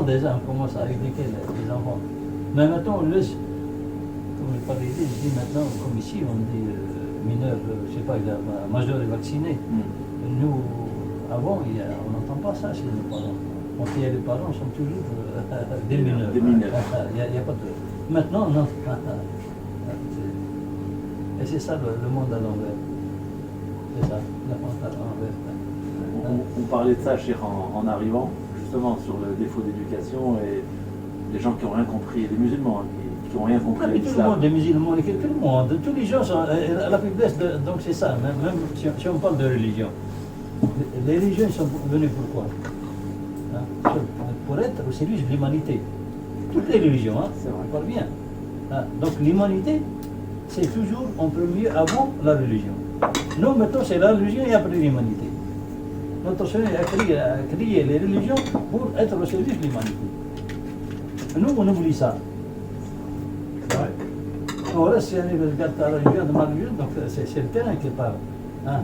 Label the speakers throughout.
Speaker 1: déjà, on commence à éduquer les enfants. Mais maintenant, on laisse, comme je parlais, je dis maintenant, comme ici, on dit mineur, je sais pas, majeur et vacciné. Nous, avant, on n'entend pas ça chez nos parents. Quand il y a les parents, sont toujours des mineurs.
Speaker 2: Des mineurs.
Speaker 1: Il n'y a pas de... Maintenant, non. Et c'est ça le monde à l'envers. C'est ça, le monde à l'envers.
Speaker 2: On parlait de ça, Cheikh, en arrivant, justement, sur le défaut d'éducation et les gens qui n'ont rien compris, les musulmans qui n'ont rien compris à
Speaker 1: Tout le
Speaker 2: l'islam.
Speaker 1: monde, les musulmans, tout le monde, tous les gens sont à la faiblesse, donc c'est ça, même si on parle de religion. Les religions sont venues pourquoi? Hein? Pour être au service de l'humanité. Toutes les religions, hein?
Speaker 2: C'est vrai.
Speaker 1: On parle bien. Hein? Donc l'humanité, c'est toujours en premier avant la religion. Nous, maintenant, c'est la religion et après l'humanité. Notre Seigneur a créé les religions pour être au service de l'humanité. Nous, on oublie ça. On reste, si on regarde la religion de ma religion, donc c'est le terrain qui parle. Hein?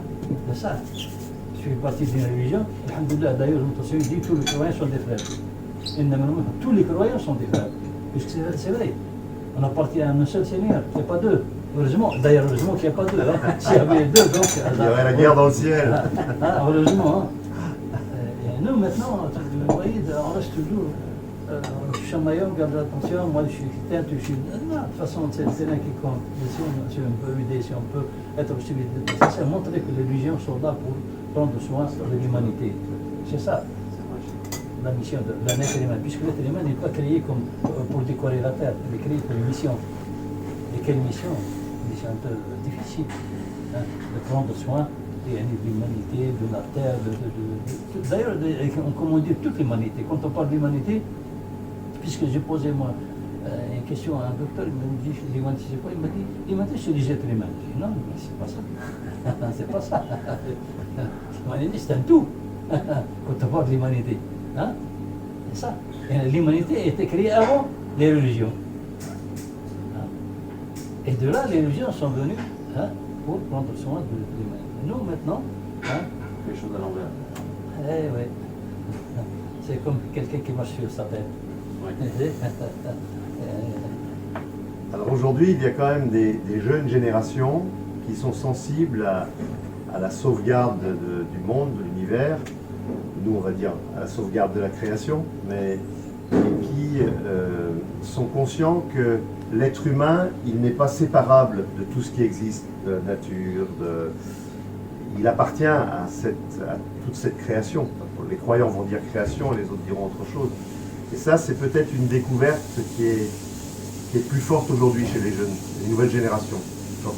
Speaker 1: C'est ça. Je fais partie d'une religion. Alhamdoulilah, d'ailleurs, notre Seigneur dit que tous les croyants sont des frères. Tous les croyants sont des frères. Puisque c'est vrai. On appartient à un seul Seigneur, il n'y a pas deux. Heureusement, d'ailleurs, heureusement qu'il n'y a pas deux. Hein. S'il y avait deux, donc.
Speaker 3: Il y aurait la guerre dans le ciel.
Speaker 1: Heureusement. Hein. Et nous, maintenant, vous voyez, on reste toujours. Je suis chamaillon, garde l'attention, moi je suis chrétien, tu suis. Non, de toute façon, c'est le terrain qui compte. Si on peut aider, si on peut être aussi. C'est montrer que les religions sont là pour prendre soin de l'humanité. C'est ça. La mission de l'être humain, puisque l'être humain n'est pas créé comme pour décorer la terre, il est créé pour une mission. Et quelle mission? Une mission un peu difficile, hein, de prendre soin de l'humanité, de la terre, d'ailleurs, comme on dit, toute l'humanité. Quand on parle d'humanité, puisque j'ai posé moi une question à un docteur, il m'a dit, l'humanité c'est quoi? Il m'a dit, l'humanité c'est les êtres humains. J'ai dit, non, mais c'est pas ça. C'est pas ça. L'humanité c'est un tout, quand on parle de l'humanité. Hein? C'est ça. L'humanité a été créée avant les religions. Hein? Et de là, les religions sont venues, hein, pour prendre soin de l'humanité. Nous, maintenant, hein,
Speaker 2: Les choses à l'envers.
Speaker 1: eh oui, c'est comme quelqu'un qui marche sur sa tête.
Speaker 2: Ouais.
Speaker 3: Alors aujourd'hui, il y a quand même des jeunes générations qui sont sensibles à la sauvegarde du monde, de l'univers. Nous, on va dire à la sauvegarde de la création, mais qui sont conscients que l'être humain, il n'est pas séparable de tout ce qui existe, de la nature, il appartient à toute cette création. Les croyants vont dire création, les autres diront autre chose. Et ça, c'est peut-être une découverte qui est plus forte aujourd'hui chez les jeunes, les nouvelles générations. Quand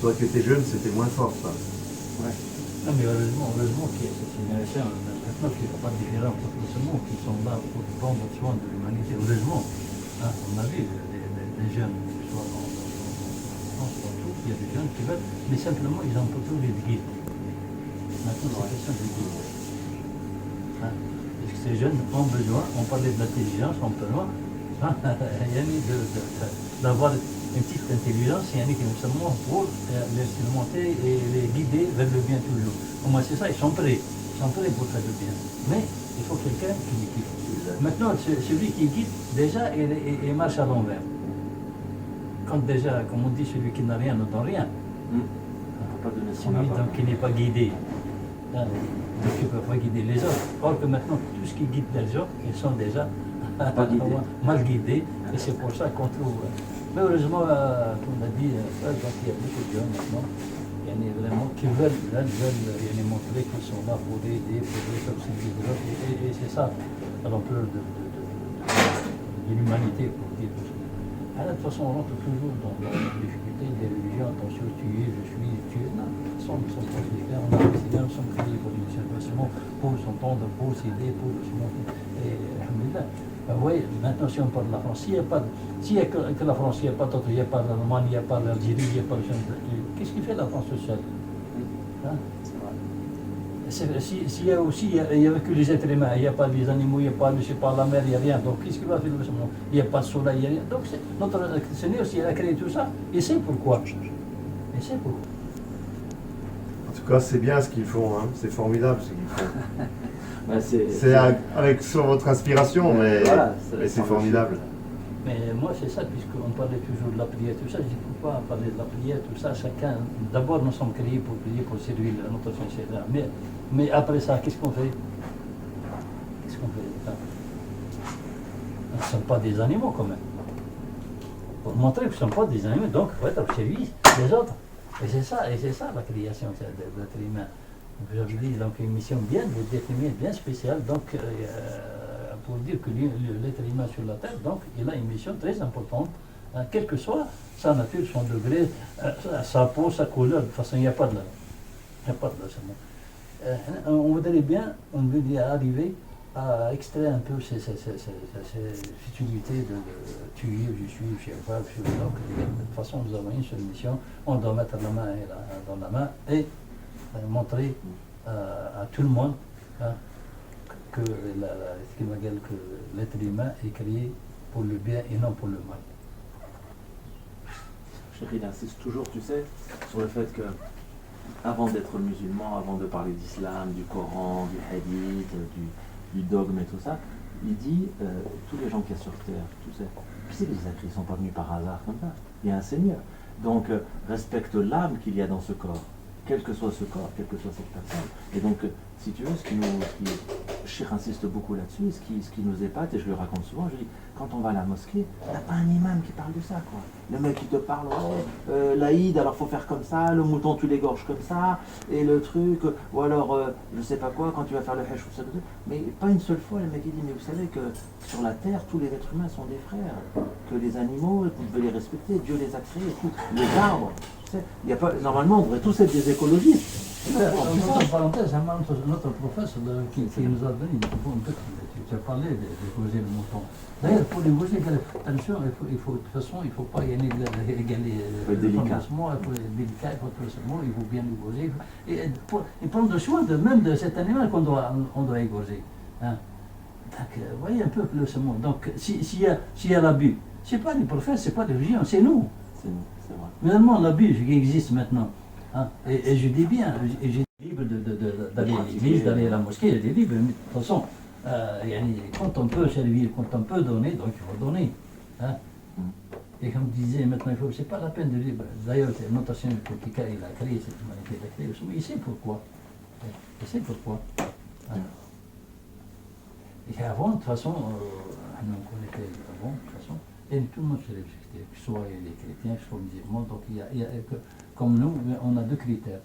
Speaker 3: toi qui étais jeune, c'était moins fort, ça.
Speaker 2: Ouais.
Speaker 1: Non, mais heureusement qu'il y a cette génération maintenant qui ne fait pas de différence entre les musulmans qui sont là pour prendre soin de l'humanité. Heureusement, hein, on a vu des jeunes, soit en France, partout, il y a des jeunes qui veulent, mais simplement ils ont plutôt les guides. Maintenant, c'est question de guides. Hein, parce que ces jeunes ont besoin, on parlait de l'intelligence, on peut loin, hein, il y a d'avoir une petite intelligence, il y en a qui nous sommes pour les surmonter et les guider vers le bien toujours. Au moins c'est ça, ils sont prêts pour faire le bien. Mais il faut quelqu'un qui les guide. Maintenant, celui qui guide, déjà, il marche à l'envers. Quand déjà, comme on dit, celui qui n'a rien ne donne rien.
Speaker 2: Il ne faut pas donner son
Speaker 1: Celui
Speaker 2: apport.
Speaker 1: donc, qui n'est pas guidé, hein, donc il ne peut pas guider les autres. Or que maintenant, tout ce qui guide les autres, ils sont déjà mal guidés. Et c'est pour ça qu'on trouve... Mais heureusement, comme on a dit, donc il y a beaucoup de gens maintenant vraiment qui veulent montrer qu'ils sont là pour aider, pour s'obséder de l'autre. Et c'est ça l'ampleur de l'humanité, pour dire. Alors, de toute façon, on rentre toujours dans la difficulté des religions. Attention, tu es, je suis, tu es. Non, ils sont pas différents. Les Seigneurs sont créés pour une situation, pour s'entendre, pour s'aider, pour se monter. Et, alhamdoulilah. Oui, maintenant si on parle de la France, s'il n'y a que la France, il n'y a pas d'autre, il n'y a pas l'Allemagne, il n'y a pas l'Algérie, il n'y a pas le qu'est-ce qui fait la France sociale? Hein?
Speaker 2: C'est vrai.
Speaker 1: S'il y a aussi, il n'y a que les êtres humains, il n'y a pas les animaux, il n'y a pas, je sais pas, la mer, il n'y a rien. Donc qu'est-ce qu'il va faire le monde? Il n'y a pas de soleil, il n'y a rien. Donc notre Seigneur, s'il a créé tout ça, il sait pourquoi. Il sait pourquoi.
Speaker 3: tout cas, c'est bien ce qu'ils font, hein. C'est formidable ce qu'ils font.
Speaker 2: Ben,
Speaker 3: C'est avec sur votre inspiration, mais,
Speaker 2: voilà,
Speaker 3: mais c'est formidable.
Speaker 1: Mais moi, c'est ça, puisqu'on parlait toujours de la prière, tout ça, je dis pourquoi parler de la prière, tout ça, chacun, d'abord nous sommes créés pour prier, pour servir notre Seigneur. Mais après ça, qu'est-ce qu'on fait? Qu'est-ce qu'on fait? Hein? Nous ne sommes pas des animaux quand même. Pour montrer que nous ne sommes pas des animaux, donc il faut être au service des autres. Et c'est ça la création de l'être humain. Vous avez dit donc une mission bien déterminée, bien spéciale, donc pour dire que l'être humain sur la Terre, donc il a une mission très importante, hein, quelle que soit sa nature, son degré, sa peau, sa couleur. De toute façon, il n'y a pas de là. Il n'y a pas de là seulement. On voudrait bien, on veut arriver à extraire un peu ces futilités de tuer, je suis, je sais pas, je suis. Donc, de toute façon, nous avons une seule mission, on doit mettre la main dans la main et montrer à tout le monde, hein, que l'être humain est créé pour le bien et non pour le mal.
Speaker 2: Chéri, il insiste toujours, tu sais, sur le fait que avant d'être musulman, avant de parler d'islam, du Coran, du hadith, du dogme et tout ça, il dit tous les gens qu'il y a sur terre, tu sais, tu sais, les êtres, ils ne sont pas venus par hasard comme ça. Il y a un Seigneur. Donc, respecte l'âme qu'il y a dans ce corps, quel que soit ce corps, quelle que soit cette personne. Et donc, si tu veux, Cheikh insiste beaucoup là-dessus, ce qui nous épate, et je le raconte souvent, je dis, quand on va à la mosquée, t'as pas un imam qui parle de ça, quoi. Le mec qui te parle, l'Aïd, alors faut faire comme ça, le mouton tu l'égorges comme ça, et le truc, ou alors, je sais pas quoi, quand tu vas faire le hajj, ou ça, mais pas une seule fois, le mec il dit, mais vous savez que sur la terre, tous les êtres humains sont des frères, que les animaux, vous devez les respecter, Dieu les a créés, tout, les arbres, tu sais, il y a pas, normalement, on devrait tous être des écologistes.
Speaker 1: Entre parenthèses, notre professeur qui nous a donné, tu as parlé de causer le mouton. D'ailleurs, pour les causer, attention, de toute façon, il ne faut pas y aller égaler le commencement, il faut être délicat, il faut être seulement, il faut bien égorger. Et prendre soin même de cet animal qu'on doit égorger. Hein. Donc, voyez un peu le semon. Donc, s'il y a l'abus, ce n'est pas les prophètes, ce n'est pas les religions, c'est nous.
Speaker 2: C'est nous, c'est vrai.
Speaker 1: Finalement, l'abus qui existe maintenant. Hein? Et je dis bien, j'ai libre d'aller à l'église, d'aller à la mosquée, j'ai libre, mais de toute façon, quand on peut servir, quand on peut donner, donc il faut donner. Hein? Et comme je disais maintenant, c'est pas la peine de dire, d'ailleurs, notre Seigneur, il a créé cette humanité, il a créé, mais il sait pourquoi. Il sait pourquoi. Hein? Et avant, de toute façon, nous connaissons avant, de toute façon, et tout le monde se respectait, que ce soit les chrétiens, que ce soit les musulmans, donc comme nous, on a deux critères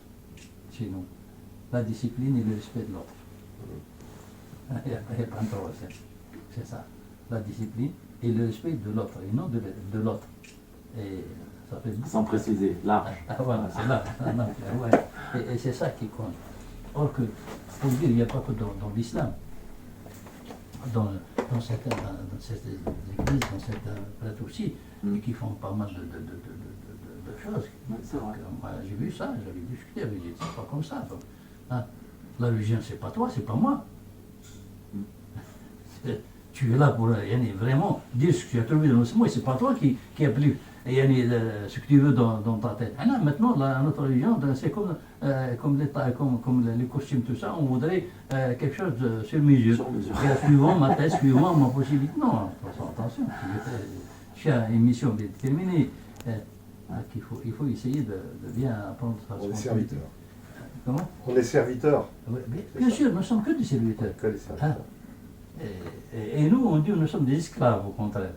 Speaker 1: chez nous, la discipline et le respect de l'autre. Il n'y a pas un troisième. C'est ça, la discipline et le respect de l'autre, et non de l'autre. Et ça fait
Speaker 2: sans préciser, large.
Speaker 1: Voilà, c'est là. Ouais. Et c'est ça qui compte. Or que, pour dire, il n'y a pas que dans l'islam. Dans certaines églises, dans certains prêtres aussi, qui font pas mal de choses.
Speaker 2: C'est vrai.
Speaker 1: Moi, j'ai vu ça, j'avais discuté avec lui, c'est pas comme ça. Donc, hein. La religion, c'est pas toi, c'est pas moi. Tu es là pour vraiment dire ce que tu as trouvé dans ce mot, et c'est pas toi qui applique ce que tu veux dans ta tête. Et là, maintenant, notre religion, c'est comme les costumes, tout ça, on voudrait quelque chose sur mesure. Suivant ma tête, suivant ma possibilité. Non, attention, tu as une mission bien déterminée. Il faut essayer de bien apprendre sa responsabilité. Comment?
Speaker 3: On est serviteurs.
Speaker 1: Bien sûr, nous ne sommes que des serviteurs.
Speaker 3: Que des serviteurs.
Speaker 1: Hein? Et nous, on dit, nous sommes des esclaves, au contraire.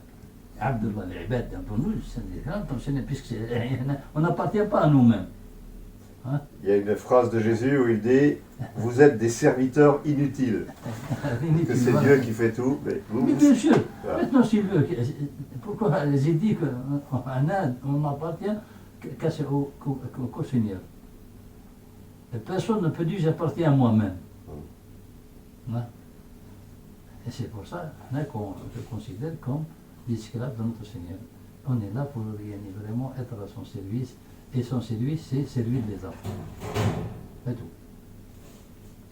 Speaker 1: Abdullah, les ibad, pour nous, c'est des esclaves, puisqu'on n'appartient pas à nous-mêmes. Hein?
Speaker 3: Il y a une phrase de Jésus où il dit « Vous êtes des serviteurs inutiles ». Que c'est Dieu qui fait tout.
Speaker 1: Mais bien sûr. Voilà. Maintenant, s'il veut, pourquoi j'ai dit qu'en Inde, on n'appartient qu'au Seigneur. Personne ne peut dire j'appartiens à moi-même. Hein? Et c'est pour ça qu'on se considère comme des esclaves de notre Seigneur. On est là pour vraiment être à son service. Et son service, c'est servir les autres. C'est tout.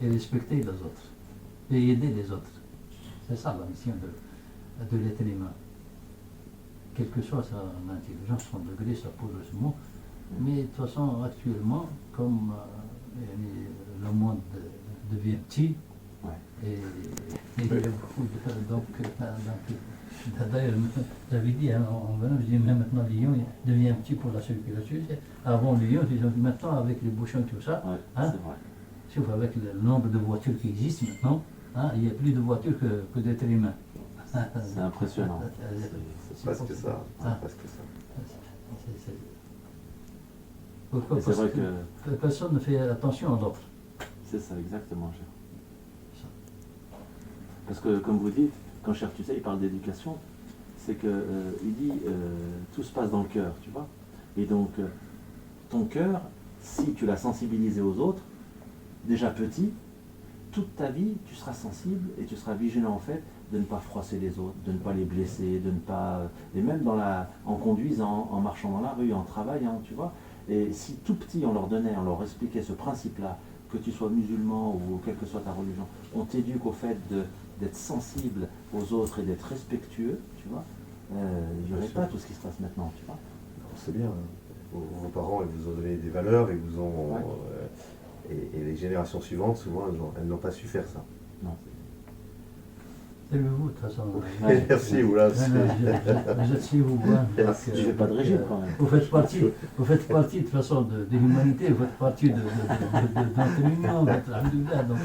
Speaker 1: Et respecter les autres. Et aider les autres. C'est ça la mission de l'être humain. Quelle que soit son intelligence, son degré, sa position. Mais de toute façon, actuellement, comme le monde devient petit.
Speaker 2: Ouais.
Speaker 1: Et il y a beaucoup donc, d'ailleurs, j'avais dit en venant, je dis, mais maintenant Lyon devient petit pour la circulation. Avant Lyon, maintenant avec les bouchons et tout ça,
Speaker 2: Ouais,
Speaker 1: hein,
Speaker 2: c'est vrai.
Speaker 1: sauf avec le nombre de voitures qui existent maintenant, hein, il y a plus de voitures que d'êtres humains.
Speaker 2: C'est impressionnant.
Speaker 3: C'est presque ça.
Speaker 1: Ah.
Speaker 3: C'est presque ça.
Speaker 1: Pourquoi?
Speaker 2: Mais c'est
Speaker 1: Parce
Speaker 2: vrai
Speaker 1: que personne ne fait attention à l'autre.
Speaker 2: C'est ça, exactement, cher. Parce que, comme vous dites, quand Cher tu sais, il parle d'éducation, c'est que il dit tout se passe dans le cœur, tu vois. Et donc, ton cœur, si tu l'as sensibilisé aux autres, déjà petit, toute ta vie, tu seras sensible et tu seras vigilant en fait de ne pas froisser les autres, de ne pas les blesser, de ne pas... Et même en conduisant, en marchant dans la rue, en travaillant, tu vois. Et si tout petit, on leur expliquait ce principe-là, que tu sois musulman ou quelle que soit ta religion, on t'éduque au fait d'être sensible aux autres et d'être respectueux, tu vois, il n'y aurait pas tout ce qui se passe maintenant, tu vois.
Speaker 3: C'est bien. Vos parents, ils vous ont donné des valeurs, ils vous ont...
Speaker 2: Ouais.
Speaker 3: Et les générations suivantes, souvent, elles n'ont pas su faire ça.
Speaker 2: Non.
Speaker 1: C'est le vous, de toute façon.
Speaker 2: Ouais.
Speaker 3: Merci, Oula.
Speaker 1: Vous êtes si vous, hein.
Speaker 3: Merci.
Speaker 2: Tu fais pas de régime quand même.
Speaker 1: Vous faites partie de toute façon de l'humanité, vous faites partie de notre union, alhamdoulilah. Donc,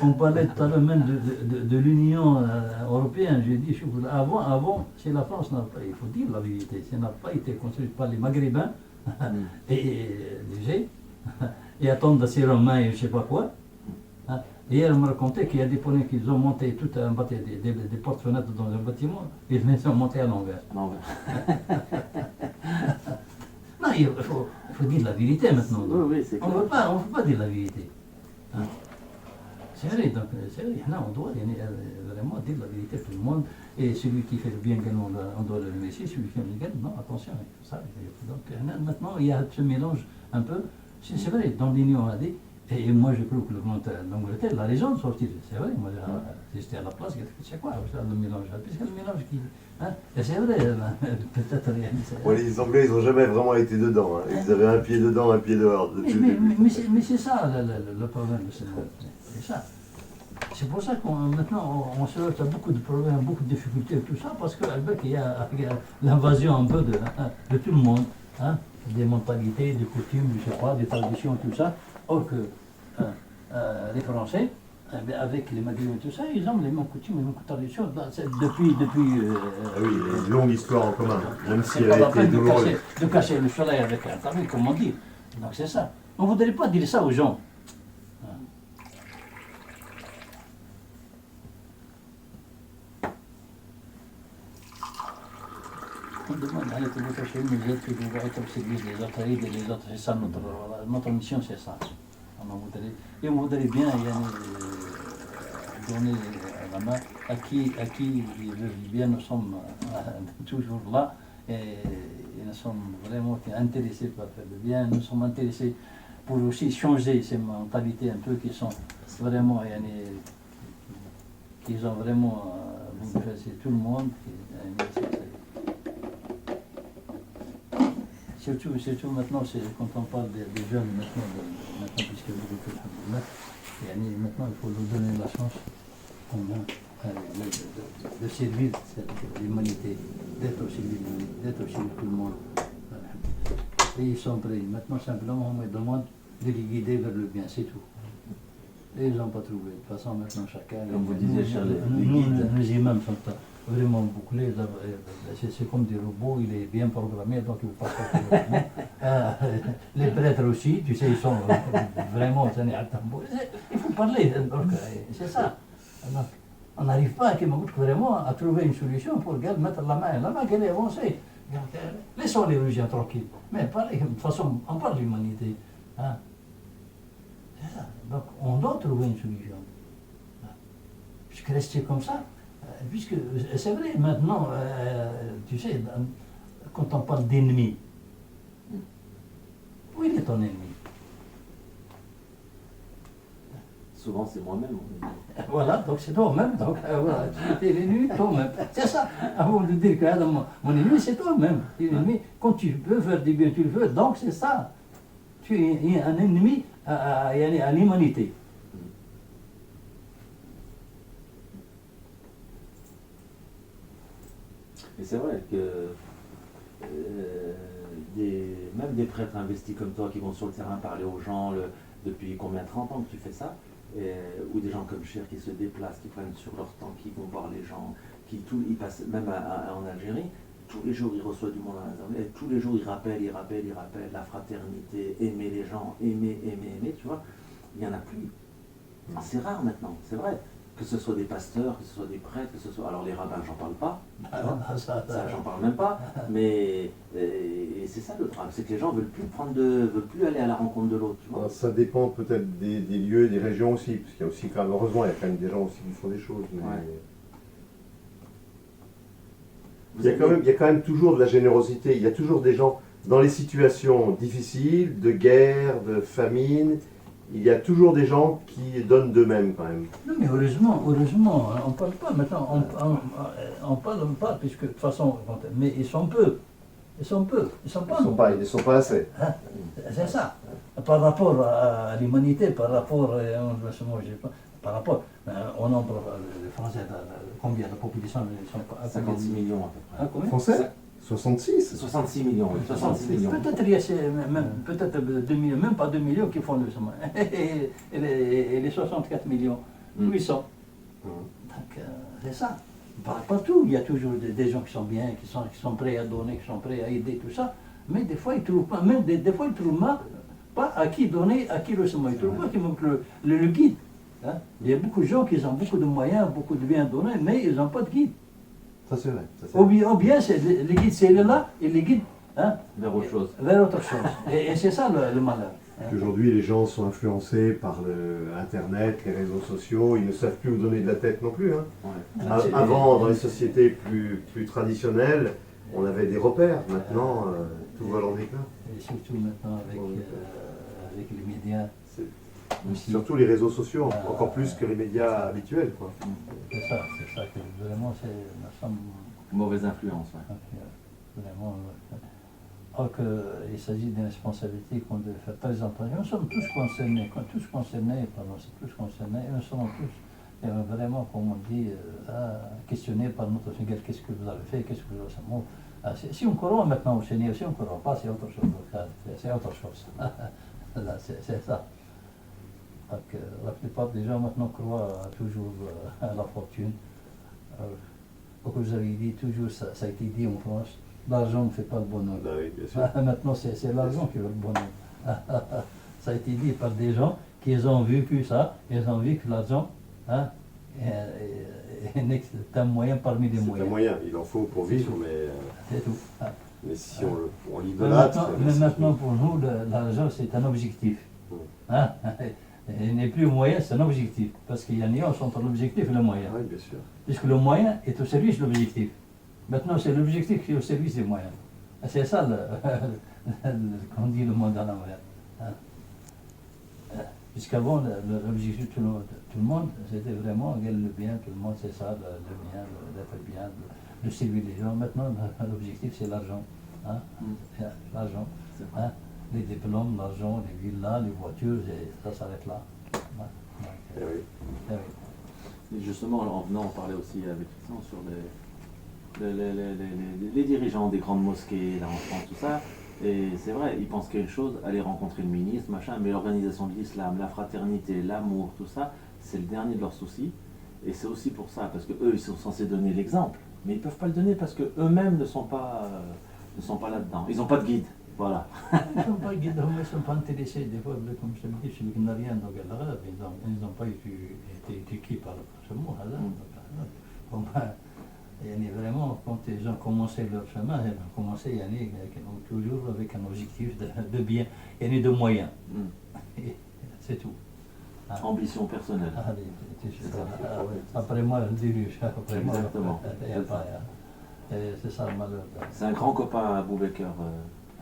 Speaker 1: on parlait tout à l'heure même de l'Union européenne. J'ai dit, avant, si la France n'a pas, il faut dire la vérité, si elle n'a pas été construite par les Maghrébins et les G, et attendre ses Romains et je ne sais pas quoi. Hein. Et elle me racontait qu'il y a des Polonais qui ont monté tout un bâtiment, des portes-fenêtres dans un bâtiment, et ils sont montés à l'envers.
Speaker 2: Non,
Speaker 1: Non, il faut dire la vérité maintenant.
Speaker 2: oui, oui, c'est
Speaker 1: On ne
Speaker 2: clair.
Speaker 1: peut pas dire la vérité. Hein. C'est vrai, donc c'est vrai. Là, on doit vraiment dire la vérité à tout le monde. Et celui qui fait le bien, on doit le remercier. Celui qui fait le bien, non, attention. Ça, donc maintenant, il y a ce mélange un peu. C'est vrai, dans l'Union, on a dit. Et moi, je trouve que l'Angleterre a raison de sortir. C'est vrai, moi, j'étais à la place, c'est quoi le mélange? Puisque le mélange qui. Hein, et c'est vrai, peut-être rien.
Speaker 3: Bon, les Anglais, ils n'ont jamais vraiment été dedans. Hein. Ils avaient un pied dedans, un pied dehors. Depuis le début.
Speaker 1: Mais c'est ça le problème de ce monde. C'est ça. C'est pour ça qu'on maintenant on se heurte à beaucoup de problèmes, beaucoup de difficultés et tout ça, parce qu'il y a l'invasion un peu de tout le monde, hein, des mentalités, des coutumes, je sais pas, des traditions, tout ça. Or que les Français, avec les Maghrébins et tout ça, ils ont les mêmes coutumes, les mêmes traditions. Depuis
Speaker 3: Ah oui, il y a une longue histoire en commun, même si
Speaker 1: c'est
Speaker 3: elle
Speaker 1: pas
Speaker 3: a
Speaker 1: la
Speaker 3: été
Speaker 1: peine
Speaker 3: douloureuse.
Speaker 1: de casser le soleil avec un tablier, comme on dit. Donc c'est ça. On ne voudrait pas dire ça aux gens. On demande à l'être chez nous, les autres qui vont être obsédés, les autres rides et les autres, c'est ça notre mission, c'est ça. Et on voudrait bien donner la main à qui il veut bien. Nous sommes toujours là et nous sommes vraiment intéressés par faire le bien. Nous sommes intéressés pour aussi changer ces mentalités un peu qui sont vraiment, qui ont vraiment bouleversé tout le monde. Surtout maintenant, quand on parle des jeunes, maintenant puisque vous êtes maintenant il faut leur donner la chance de servir l'humanité, d'être aussi tout le monde. Et ils sont prêts. Maintenant, simplement, on me demande de les guider vers le bien, c'est tout. Et ils n'ont pas trouvé. De toute façon, maintenant, chacun...
Speaker 2: Comme vous disiez, cher, les guides.
Speaker 1: Nos imams sont vraiment bouclés. C'est comme des robots, il est bien programmé, donc il ne faut pas sortir. Les prêtres aussi, tu sais, ils sont vraiment... Il faut parler, donc c'est ça. Donc, on n'arrive pas vraiment à trouver une solution pour mettre la main qu'elle est avancée. Laissons les religions tranquilles. Mais de toute façon, on parle d'humanité. Hein. C'est ça. Donc on doit trouver une solution. Puisque rester comme ça, puisque c'est vrai, maintenant, tu sais, quand on parle d'ennemi, où il est ton ennemi?
Speaker 2: Souvent, c'est moi-même.
Speaker 1: Voilà, donc c'est toi-même. Donc voilà, tu es l'ennemi toi-même. C'est ça. Avant de dire que mon ennemi, c'est toi-même. Quand tu veux faire du bien, tu le veux. Donc c'est ça. qu'il y a un ennemi à l'humanité.
Speaker 2: Et c'est vrai que même des prêtres investis comme toi qui vont sur le terrain parler aux gens depuis combien 30 ans que tu fais ça, ou des gens comme Cher qui se déplacent, qui prennent sur leur temps, qui vont voir les gens, ils passent même en Algérie, tous les jours ils reçoivent du monde à l'Internet, et tous les jours ils rappellent la fraternité, aimer les gens, aimer, tu vois, il n'y en a plus. C'est rare maintenant, c'est vrai. Que ce soit des pasteurs, que ce soit des prêtres, que ce soit... Alors les rabbins, j'en parle pas, ça j'en parle même pas, mais et c'est ça le drame, c'est que les gens veulent plus aller à la rencontre de l'autre. Tu vois.
Speaker 3: Ça dépend peut-être des lieux, des régions aussi, parce qu'il y a aussi quand même, heureusement, il y a quand même des gens aussi qui font des choses. Mais...
Speaker 2: Ouais.
Speaker 3: Il y a quand même toujours de la générosité, il y a toujours des gens dans les situations difficiles, de guerre, de famine. Il y a toujours des gens qui donnent d'eux-mêmes quand même.
Speaker 1: Non mais heureusement, on ne parle pas maintenant, on parle pas, puisque de toute façon, mais ils sont peu. Ils sont pas
Speaker 3: Ils ne sont pas assez.
Speaker 1: Hein, c'est ça. Par rapport à l'humanité, par rapport, par rapport au nombre, les Français, combien de population ils sont
Speaker 2: 56 millions à peu près.
Speaker 1: Combien
Speaker 3: Français 66.
Speaker 2: 66 millions, oui. 66 millions.
Speaker 1: Peut-être il y a peut-être 2 millions, même pas 2 millions qui font le chemin. Et les 64 millions, où ils sont. Donc c'est ça. Partout, il y a toujours des gens qui sont bien, qui sont prêts à donner, qui sont prêts à aider, tout ça. Mais des fois, ils ne trouvent pas, même des fois, ils ne trouvent pas à qui donner, à qui le chemin. Ils ne trouvent pas qui manque le guide. Hein? Il y a beaucoup de gens qui ont beaucoup de moyens, beaucoup de biens donnés, mais ils n'ont pas de guide.
Speaker 3: Ça c'est vrai.
Speaker 1: Ou bien les guides, c'est là, et les guides
Speaker 2: vers autre chose.
Speaker 1: Vers autre chose. Et c'est ça le malheur.
Speaker 3: Aujourd'hui, les gens sont influencés par Internet, les réseaux sociaux, ils ne savent plus où donner de la tête non plus. Hein.
Speaker 2: Ouais.
Speaker 3: Avant, dans les sociétés plus traditionnelles, on avait des repères. Maintenant, tout va en éclat.
Speaker 1: Et surtout maintenant avec les médias.
Speaker 3: Surtout les réseaux sociaux, encore plus que les médias habituels. Quoi.
Speaker 1: C'est ça que vraiment c'est
Speaker 2: mauvaise influence. Ouais.
Speaker 1: Vraiment. Or qu'il s'agit d'une responsabilité qu'on doit faire très attention. Nous sommes tous concernés, nous sommes tous vraiment, comme on dit, questionnés par notre Seigneur. Qu'est-ce que vous avez fait, qu'est-ce que vous avez fait. Si on croit maintenant au Seigneur, si on ne croit pas, c'est autre chose. C'est autre chose. C'est ça. Donc, la plupart des gens maintenant croient toujours à la fortune. Comme vous avez dit, toujours ça a été dit en France. L'argent ne fait pas le bonheur.
Speaker 3: Bah oui, bien sûr.
Speaker 1: Maintenant, c'est l'argent qui fait le bonheur. Ça a été dit par des gens qui ont vécu ça, ils ont vu que l'argent est un moyen parmi les moyens.
Speaker 3: C'est un moyen, il en faut pour vivre, mais...
Speaker 1: C'est tout.
Speaker 3: Mais si on l'idolâtre...
Speaker 1: Mais maintenant, pour nous, l'argent, c'est un objectif. Il n'est plus un moyen, c'est un objectif. Parce qu'il y a une nuance entre l'objectif et le moyen.
Speaker 3: Oui, bien sûr.
Speaker 1: Puisque le moyen est au service de l'objectif. Maintenant, c'est l'objectif qui est au service des moyens. C'est ça qu'on dit le monde à l'envers. Puisqu'avant, l'objectif de tout le monde, c'était vraiment le bien, tout le monde, c'est ça, le bien, d'être bien, de servir les gens. Maintenant, l'objectif, c'est l'argent. L'argent. Les diplômes, l'argent, les villas, les voitures, ça s'arrête là.
Speaker 3: Oui.
Speaker 2: Et justement, en venant, on parlait aussi avec Christian sur les dirigeants des grandes mosquées, là en France, tout ça. Et c'est vrai, ils pensent quelque chose, aller rencontrer le ministre, machin, mais l'organisation de l'islam, la fraternité, l'amour, tout ça, c'est le dernier de leurs soucis. Et c'est aussi pour ça, parce qu'eux, ils sont censés donner l'exemple, mais ils ne peuvent pas le donner parce qu'eux-mêmes ne sont pas là-dedans. Ils n'ont pas de guide. Voilà.
Speaker 1: Ils ne sont pas guidés, ils ne sont pas intéressés. Des fois, comme je te dis, celui qui n'a rien dans l'arabe, ils n'ont pas été éduqués par ce mot. Vraiment, quand les gens commençaient leur chemin, ils ont commencé toujours avec un objectif de bien et de moyens. C'est tout.
Speaker 2: Ambition personnelle.
Speaker 1: Après moi, le déluge.
Speaker 2: Exactement.
Speaker 1: C'est ça le malheur.
Speaker 2: C'est un grand copain à Boubaker.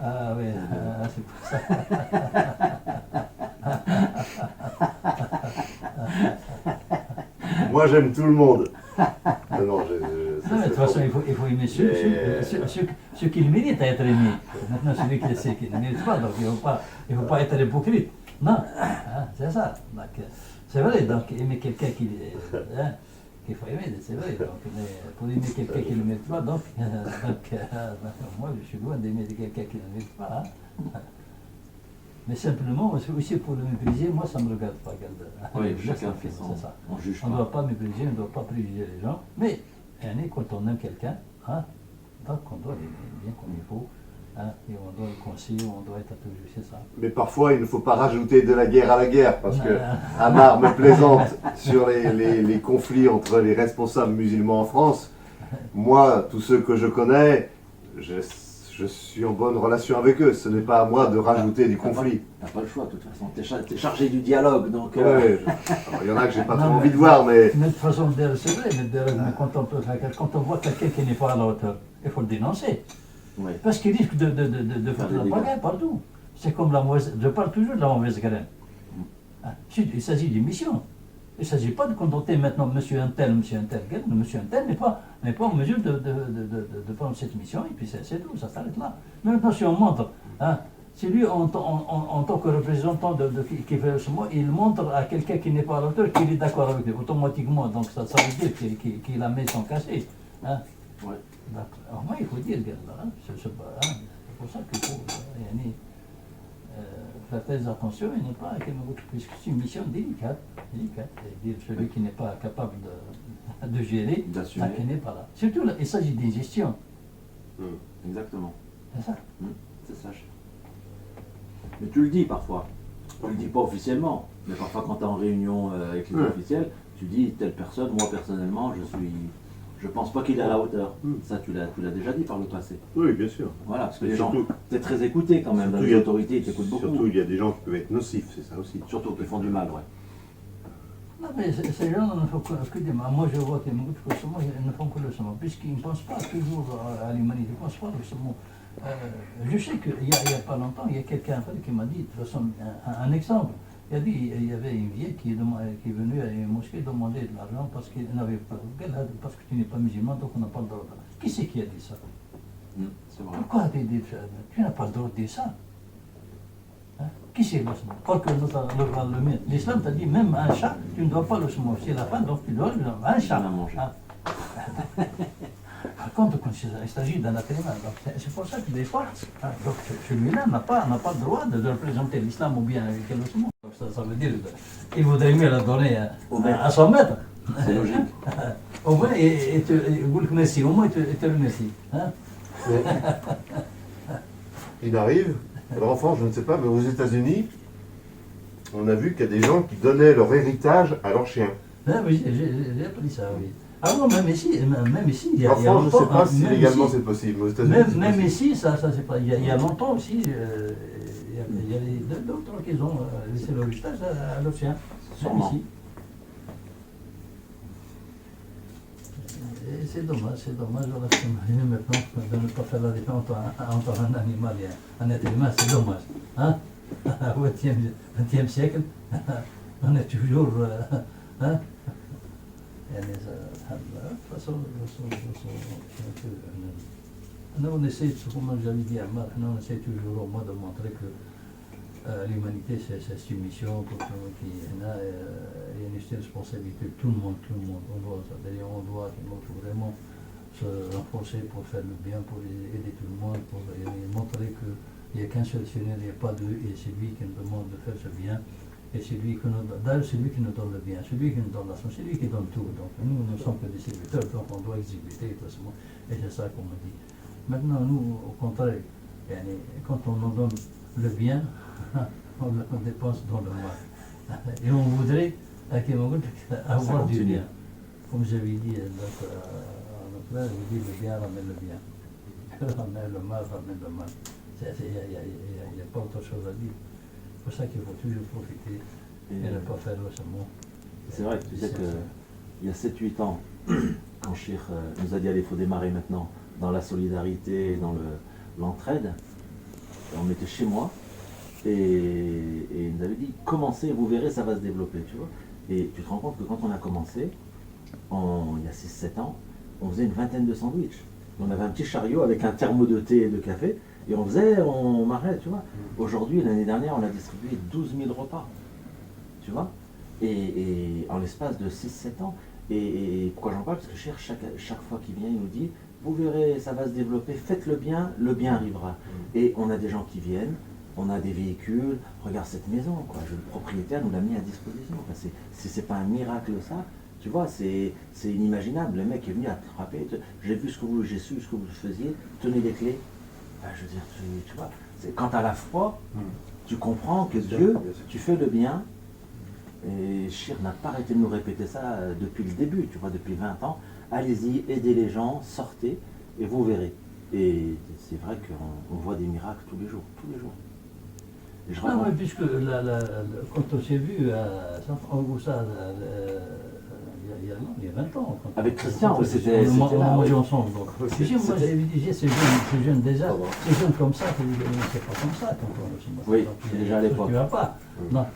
Speaker 1: Ah oui, c'est pour ça.
Speaker 3: Moi j'aime tout le monde. Non,
Speaker 1: de toute façon, il faut aimer ceux ceux qui le méritent à être aimés. Maintenant, celui qui sait qu'il ne mérite pas, donc il ne faut pas être hypocrite. Non, hein, c'est ça. Donc, c'est vrai, donc aimer quelqu'un hein, qu'il faut aimer, c'est vrai. Donc, mais pour aimer quelqu'un qui ne le mérite pas, donc, moi je suis loin d'aimer quelqu'un qui ne le mérite pas. Hein. Mais simplement, aussi pour le mépriser, moi ça ne me regarde pas.
Speaker 2: Oui, chacun fait son.
Speaker 1: C'est ça.
Speaker 2: On juge
Speaker 1: On ne
Speaker 2: pas.
Speaker 1: doit pas mépriser, on ne doit pas préjuger les gens. Mais quand on aime quelqu'un, hein, donc on doit l'aimer bien comme il faut. Hein, et on doit le conseiller, on doit être toujours, c'est ça.
Speaker 3: Mais parfois, il ne faut pas rajouter de la guerre à la guerre, parce que Amar me plaisante sur les conflits entre les responsables musulmans en France. Moi, tous ceux que je connais, je suis en bonne relation avec eux. Ce n'est pas à moi de rajouter du conflit.
Speaker 2: T'as pas le choix, de toute façon. T'es chargé du dialogue, donc.
Speaker 3: Ouais, alors, il y en a que j'ai pas
Speaker 1: Non,
Speaker 3: trop envie de voir, mais
Speaker 1: de toute façon, c'est vrai, mais quand on voit quelqu'un qui n'est pas à la hauteur, il faut le dénoncer.
Speaker 2: Oui.
Speaker 1: Parce qu'il risque de faire de la pagaille partout. C'est comme la mauvaise. Je parle toujours de la mauvaise graine. Hein, il s'agit d'une mission. Il ne s'agit pas de contenter maintenant monsieur un tel. Monsieur un tel n'est pas en mesure de prendre cette mission, et puis c'est tout, ça s'arrête là. Mais maintenant, si on montre, hein, si lui, en tant que représentant qui fait ce mot, il montre à quelqu'un qui n'est pas à l'auteur qu'il est d'accord avec lui, automatiquement, donc ça veut dire qu'il a mis son cassé. Hein.
Speaker 2: Ouais.
Speaker 1: Alors moi, il faut dire, hein, c'est pour ça qu'il faut faire très attention et ne pas, puisque c'est une mission délicate, c'est-à-dire celui qui n'est pas capable de gérer, qui n'est pas là. Surtout, là, il s'agit d'une gestion.
Speaker 2: Exactement.
Speaker 1: C'est ça.
Speaker 2: C'est ça. Mais tu le dis parfois. Tu le dis pas officiellement, mais parfois quand tu es en réunion avec les officiels, tu dis telle personne, moi personnellement, je pense pas qu'il est à la hauteur. Ça, tu l'as déjà dit par le passé.
Speaker 3: oui, bien sûr.
Speaker 2: Voilà, parce que
Speaker 3: Et
Speaker 2: les gens,
Speaker 3: surtout-
Speaker 2: t'es très écouté quand même,
Speaker 3: surtout,
Speaker 2: les autorités, ils t'écoutent beaucoup.
Speaker 3: Surtout, il y a des gens qui peuvent être nocifs, c'est ça aussi.
Speaker 2: Surtout qui font du mal, ouais.
Speaker 1: Non, mais ces gens ne font que des mal. Moi, je vois qu'ils ne font que le saumon, puisqu'ils ne pensent pas toujours à l'humanité, ils ne pensent pas au saumon. Je sais qu'il n'y a pas longtemps, il y a quelqu'un qui m'a dit, de toute façon, un exemple. Il a dit il y avait une vieille qui est venue à une mosquée demander de l'argent parce qu'il n'avait pas. Parce que tu n'es pas musulman, donc on n'a pas le droit. Qui c'est qui a dit ça?
Speaker 2: C'est vrai.
Speaker 1: Pourquoi tu dis ça? Tu n'as pas le droit de dire ça. Hein? Qui c'est l'islam? Pas que le mien. L'islam t'a dit même un chat, tu ne dois pas le semer. C'est la fin, donc tu dois un chat. Hein? Par contre, quand il s'agit d'un athéma, c'est pour ça que des fois, hein, donc celui-là n'a pas le droit de représenter l'islam ou bien quel autre monde. Ça veut dire qu'il vaudrait mieux la donner à son maître.
Speaker 2: C'est logique.
Speaker 1: Au moins, vous le connaissez, au moins il te remercie. Hein?
Speaker 3: Il arrive, alors en France, je ne sais pas, mais aux États-Unis, on a vu qu'il y a des gens qui donnaient leur héritage à leurs chiens.
Speaker 1: Ah, oui, j'ai appris ça, oui. Ah non, même ici, il y a
Speaker 3: En France, je ne sais pas si
Speaker 1: même
Speaker 3: légalement
Speaker 1: ici,
Speaker 3: c'est possible, mais aux États-Unis, c'est
Speaker 1: même
Speaker 3: possible.
Speaker 1: ici, ça c'est pas. Il y a longtemps aussi, il y a d'autres qui ont laissé leur héritage à leurs chiens. Même
Speaker 2: Sûrement.
Speaker 1: ici. Et c'est dommage, voilà, maintenant, de ne pas faire la différence entre un animal et un être humain, c'est dommage. Hein? Au XXe siècle, on est toujours. Hein? De toute façon, on essaie, comme j'avais dit à Marc, on essaie toujours au moins de montrer que l'humanité c'est une mission pour tout le monde qui est là, il y a une responsabilité de tout le monde, on doit vraiment se renforcer pour faire le bien, pour aider tout le monde, pour montrer qu'il n'y a qu'un seul Seigneur, il n'y a pas deux, et c'est lui qui nous demande de faire ce bien. Et c'est lui qui nous donne le bien, celui qui nous donne la chance, c'est lui qui donne tout. Donc nous ne sommes que des serviteurs, donc on doit exécuter, et c'est ça qu'on me dit. Maintenant, nous, au contraire, quand on nous donne le bien, on dépense dans le mal. Et on voudrait avoir du bien. Comme j'avais dit à notre frère, je dis le bien ramène le bien. Ramène le mal, ramène le mal. Il n'y a pas autre chose à dire. C'est pour ça qu'il faut toujours profiter et ne pas faire le sermon.
Speaker 2: C'est vrai, tu sais qu'il y a 7-8 ans, quand Chir nous a dit allez, il faut démarrer maintenant dans la solidarité, dans l'entraide, on était chez moi et il nous avait dit commencez, vous verrez, ça va se développer, tu vois. Et tu te rends compte que quand on a commencé, il y a 6-7 ans, on faisait une vingtaine de sandwichs. On avait un petit chariot avec un thermo de thé et de café, et on marrait, tu vois. Aujourd'hui, l'année dernière, on a distribué 12 000 repas, tu vois, et en l'espace de 6-7 ans. Et pourquoi j'en parle? Parce que chaque fois qu'il vient, il nous dit, vous verrez, ça va se développer, faites le bien arrivera. Et on a des gens qui viennent, on a des véhicules, regarde cette maison, quoi. Le propriétaire nous l'a mis à disposition. Enfin, c'est pas un miracle ça, tu vois, c'est inimaginable. Le mec est venu attraper, j'ai su ce que vous faisiez, tenez les clés. Enfin, je veux dire, tu vois, quand tu as la foi, tu comprends que Dieu, tu fais le bien. Et Chir n'a pas arrêté de nous répéter ça depuis le début, tu vois, depuis 20 ans. Allez-y, aidez les gens, sortez, et vous verrez. Et c'est vrai qu'on voit des miracles tous les jours, tous les jours. Et je
Speaker 1: Ah
Speaker 2: raconte-
Speaker 1: oui, puisque quand on s'est vu à Saint-Augusta, il y a 20 ans.
Speaker 2: Avec Christian,
Speaker 1: on
Speaker 2: c'était
Speaker 1: on
Speaker 2: là,
Speaker 1: mangeait
Speaker 2: oui.
Speaker 1: ensemble. Donc. Tu sais, moi, j'ai dit, ces jeunes déjà, ces jeunes comme ça, c'est pas comme ça. Quand on,
Speaker 2: Oui, déjà à l'époque.
Speaker 1: Tu vas pas. Donc,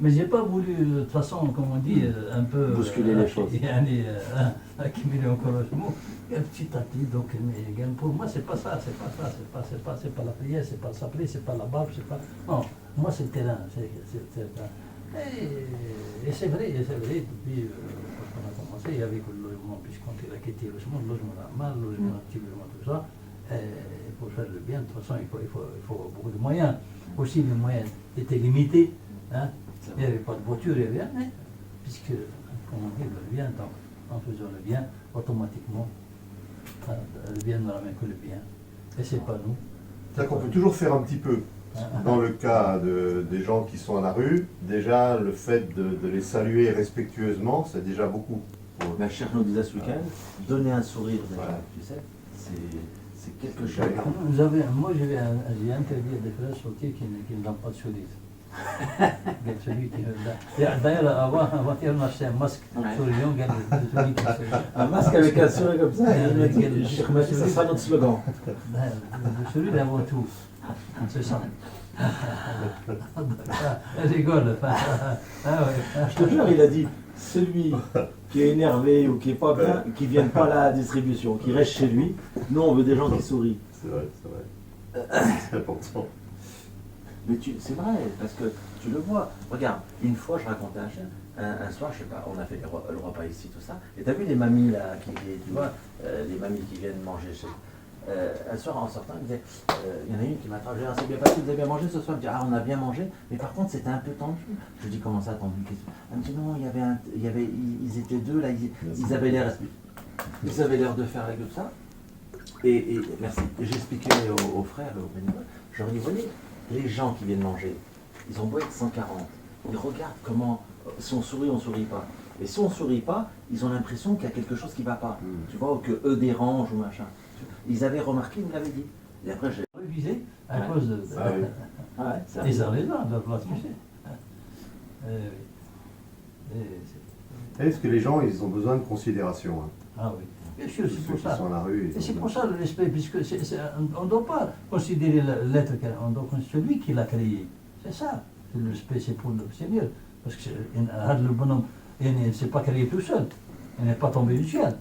Speaker 1: mais j'ai pas voulu, de toute façon, comme on dit, un peu
Speaker 2: Bousculer les choses.
Speaker 1: accumuler encore le mot. Et petit à petit, donc, mais pour moi, c'est pas ça, c'est pas la prière, c'est pas s'appeler, c'est pas la barbe, c'est pas. Non, moi, c'est le terrain. Et c'est vrai, depuis quand on a commencé, avec le logement, puisqu'on a quitté le logement normal, le logement activement, tout ça, pour faire le bien, de toute façon, il faut beaucoup de moyens. Aussi, les moyens étaient limités. Hein. Il n'y avait pas de voiture, il n'y avait rien, mais puisque, comme on dit, le bien, donc, en faisant le bien, automatiquement, le bien ne ramène que le bien. Et c'est pas nous.
Speaker 3: C'est-à-dire qu'on peut toujours faire un petit peu. Dans le cas des gens qui sont à la rue, déjà le fait de les saluer respectueusement, c'est déjà beaucoup.
Speaker 2: Ma chère nous disait ce week-end, donner un sourire déjà,
Speaker 3: Voilà.
Speaker 2: tu sais, c'est quelque chose.
Speaker 1: Moi, j'ai interdit à des frères sortir qui ne donnent pas de sourire. Celui qui d'ailleurs, avant-hier, on a acheté un masque souriant, celui qui sourit.
Speaker 2: Un masque avec un sourire comme ça, ça sera notre slogan.
Speaker 1: Le sourire avant tout, c'est ça. Elle rigole.
Speaker 2: Je te jure, il a dit, celui qui est énervé ou qui est pas bien, qui ne vienne pas à la distribution, qui reste chez lui. Nous, on veut des gens qui sourient.
Speaker 3: C'est vrai. C'est important.
Speaker 2: Mais c'est vrai, parce que tu le vois. Regarde, une fois, je racontais un soir, je sais pas, on a fait le repas ici, tout ça. Et tu as vu les mamies là, tu vois, les mamies qui viennent manger chez. Un soir, en sortant, il disait, il y en a une qui m'a attrapé, c'est bien passé, vous avez bien mangé ce soir? Elle me dit, ah, on a bien mangé, mais par contre, c'était un peu tendu. Je lui dis, comment ça, tendu? Elle me dit, non, ils étaient deux, là, ils avaient l'air de faire avec ça. Et merci. J'expliquais aux frères, aux bénévoles, je leur dis, voyez, les gens qui viennent manger, ils ont beau être 140, ils regardent comment, si on sourit, on ne sourit pas. Et si on ne sourit pas, ils ont l'impression qu'il y a quelque chose qui ne va pas, tu vois, ou que eux dérangent ou machin. Ils avaient remarqué, ils me l'avaient dit. Et après, j'ai
Speaker 1: Révisé à cause de.
Speaker 2: ça
Speaker 1: Ils ont raison, de la place que c'est.
Speaker 3: Est-ce que les gens, ils ont besoin de considération?
Speaker 1: Ah oui, bien sûr, c'est
Speaker 3: Ceux
Speaker 1: pour
Speaker 3: qui
Speaker 1: ça.
Speaker 3: sont à la rue.
Speaker 1: Et c'est pour ça le respect, puisque on ne doit pas considérer l'être, on doit considérer celui qui l'a créé. C'est ça. Le respect, c'est pour le Seigneur. Parce que le bonhomme, il ne s'est pas créé tout seul. Il n'est pas tombé du ciel.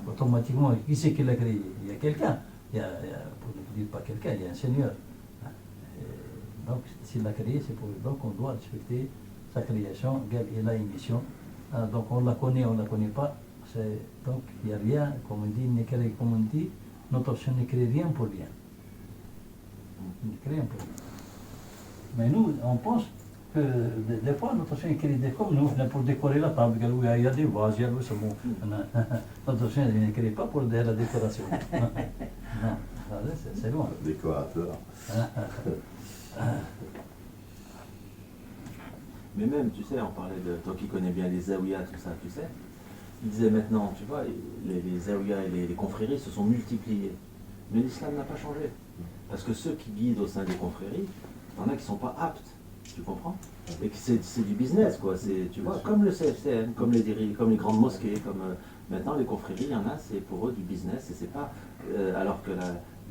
Speaker 1: Automatiquement, qui c'est qui l'a créé? Il y a quelqu'un. Pour ne dire pas quelqu'un, il y a un Seigneur. Donc, s'il l'a créé, c'est pour lui. Donc, on doit respecter sa création. Il a une mission. Donc, on la connaît, on ne la connaît pas. Donc, il n'y a rien, comme on dit, notre Seigneur ne crée rien pour rien. Il ne crée rien pour rien. Mais nous, on pense que des fois, notre Seigneur crée des comme nous, pour décorer la table. Il y a des vases, il y a le savon. Notre Seigneur ne crée pas pour la décoration. Non, c'est loin.
Speaker 3: Décorateur.
Speaker 2: Mais même, tu sais, on parlait de toi qui connais bien les zaouïas, tout ça, tu sais. Il disait maintenant, tu vois, les zaouïas et les confréries se sont multipliés. Mais l'islam n'a pas changé. Parce que ceux qui guident au sein des confréries, il y en a qui ne sont pas aptes, tu comprends? Et que c'est du business, quoi. Tu vois, comme le CFCM, comme les grandes mosquées, comme maintenant les confréries, il y en a, c'est pour eux du business. Et c'est pas. Alors que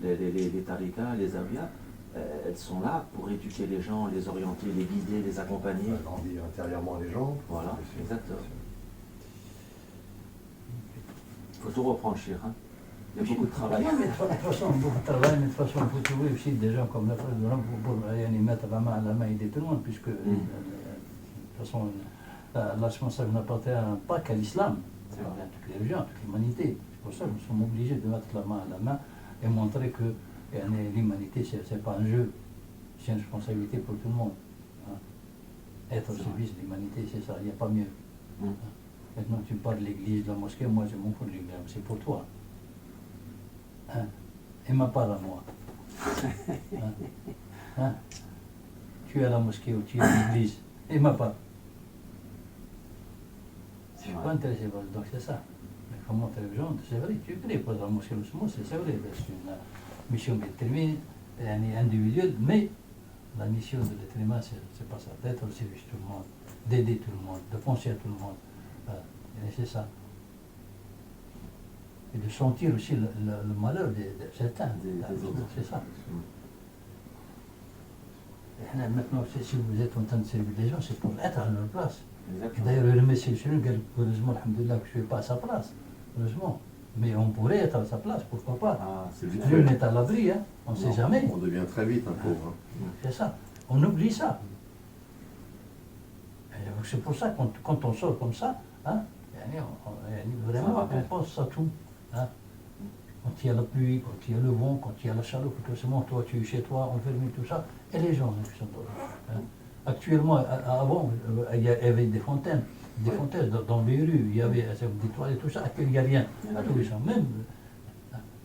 Speaker 2: les tarikas, les zaouïas, elles sont là pour éduquer les gens, les orienter, les guider, les accompagner.
Speaker 3: Agrandir intérieurement les gens.
Speaker 2: Voilà, exactement. Il faut tout reprendre, Chir. Hein. Il y a beaucoup de travail.
Speaker 1: Non, mais de toute façon, beaucoup de travail, mais de toute façon, il faut trouver aussi des gens comme la frère de l'homme pour mettre la main à la main aider tout le monde, puisque de toute façon, la responsable n'appartient pas qu'à l'islam, ça appartient à toutes les religions, à toute l'humanité. C'est pour ça que nous sommes obligés de mettre la main à la main et montrer que l'humanité, ce n'est pas un jeu, c'est une responsabilité pour tout le monde. Hein. Être au service de l'humanité, c'est ça, il n'y a pas mieux. Hein. Maintenant, tu parles de l'église, de la mosquée, moi je m'en fous de l'église, c'est pour toi. Hein? Et ma part à moi. Hein? Hein? Tu es à la mosquée ou tu es à l'église, et ma part. Je ne suis pas intéressé par donc c'est ça. Mais comment montrer aux gens, c'est vrai, tu es prêt pour la mosquée, c'est vrai, c'est une mission déterminée, individuelle, mais la mission de l'être humain, c'est pas ça, d'être au service de tout le monde, d'aider tout le monde, de penser à tout le monde. Et c'est ça. Et de sentir aussi le malheur de certains.
Speaker 2: Des autres.
Speaker 1: C'est ça. Et là, maintenant, si vous êtes en train de servir les gens, c'est pour être à leur place.
Speaker 2: Exactement.
Speaker 1: D'ailleurs, je remercie le Seigneur, heureusement, alhamdoulilah, que je ne suis pas à sa place. Heureusement. Mais on pourrait être à sa place, pourquoi pas.
Speaker 2: Ah,
Speaker 3: C'est vite
Speaker 1: Dieu
Speaker 3: fait.
Speaker 1: n'est à l'abri, hein. On ne sait jamais.
Speaker 3: On devient très vite un pauvre. Hein.
Speaker 1: C'est ça. On oublie ça. Et c'est pour ça que quand on sort comme ça, hein, vraiment, on pense à tout. Hein. Quand il y a la pluie, quand il y a le vent, quand il y a la chaleur, tout simplement, toi tu es chez toi, enfermé, tout ça, et les gens qui sont dehors. Hein. Actuellement, avant, il y avait des fontaines dans les rues, il y avait des toilettes, tout ça, il n'y a rien. Tout ça. Même,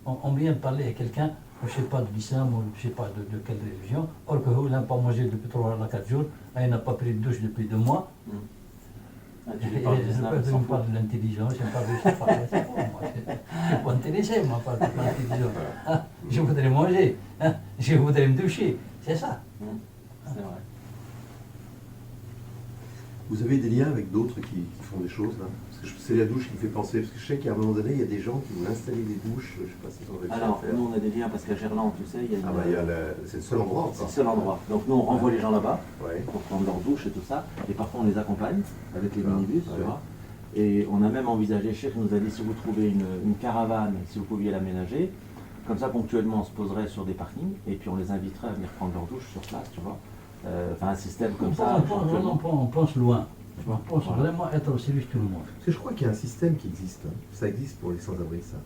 Speaker 1: on vient parler à quelqu'un, je ne sais pas de l'islam ou je ne sais pas de quelle religion, or qu'il n'a pas mangé depuis 3 à 4 jours, il n'a pas pris de douche depuis 2 mois.
Speaker 2: Ah,
Speaker 1: Je me parle de l'intelligence, je me parle de ça. C'est pas intéressé, moi, par l'intelligence. Hein? Je voudrais manger, hein? Je voudrais me doucher, c'est ça.
Speaker 2: C'est vrai.
Speaker 3: Vous avez des liens avec d'autres qui font des choses là? Parce que c'est la douche qui me fait penser, parce que je sais qu'à un moment donné, il y a des gens qui voulaient installer des douches, je ne sais pas si ils ont réussi à le
Speaker 2: Alors,
Speaker 3: faire.
Speaker 2: nous on a des liens parce qu'à Gerland, tu sais, il y a une...
Speaker 3: Ah bah, c'est le seul endroit
Speaker 2: C'est
Speaker 3: encore.
Speaker 2: le seul endroit. Donc nous on renvoie les gens là-bas
Speaker 3: Ouais.
Speaker 2: pour prendre leur douche et tout ça. Et parfois on les accompagne avec les
Speaker 3: Ah,
Speaker 2: minibus, tu
Speaker 3: ouais.
Speaker 2: vois. Et on a même envisagé, Cheikh nous a dit si vous trouvez une caravane, si vous pouviez l'aménager, comme ça ponctuellement on se poserait sur des parkings et puis on les inviterait à venir prendre leur douche sur place, tu vois. Enfin un système comme ça.
Speaker 1: On pense loin. On pense
Speaker 2: Voilà.
Speaker 1: vraiment être au service de tout le monde.
Speaker 3: Parce que je crois qu'il y a un système qui existe. Hein. Ça existe pour les sans-abri, ça.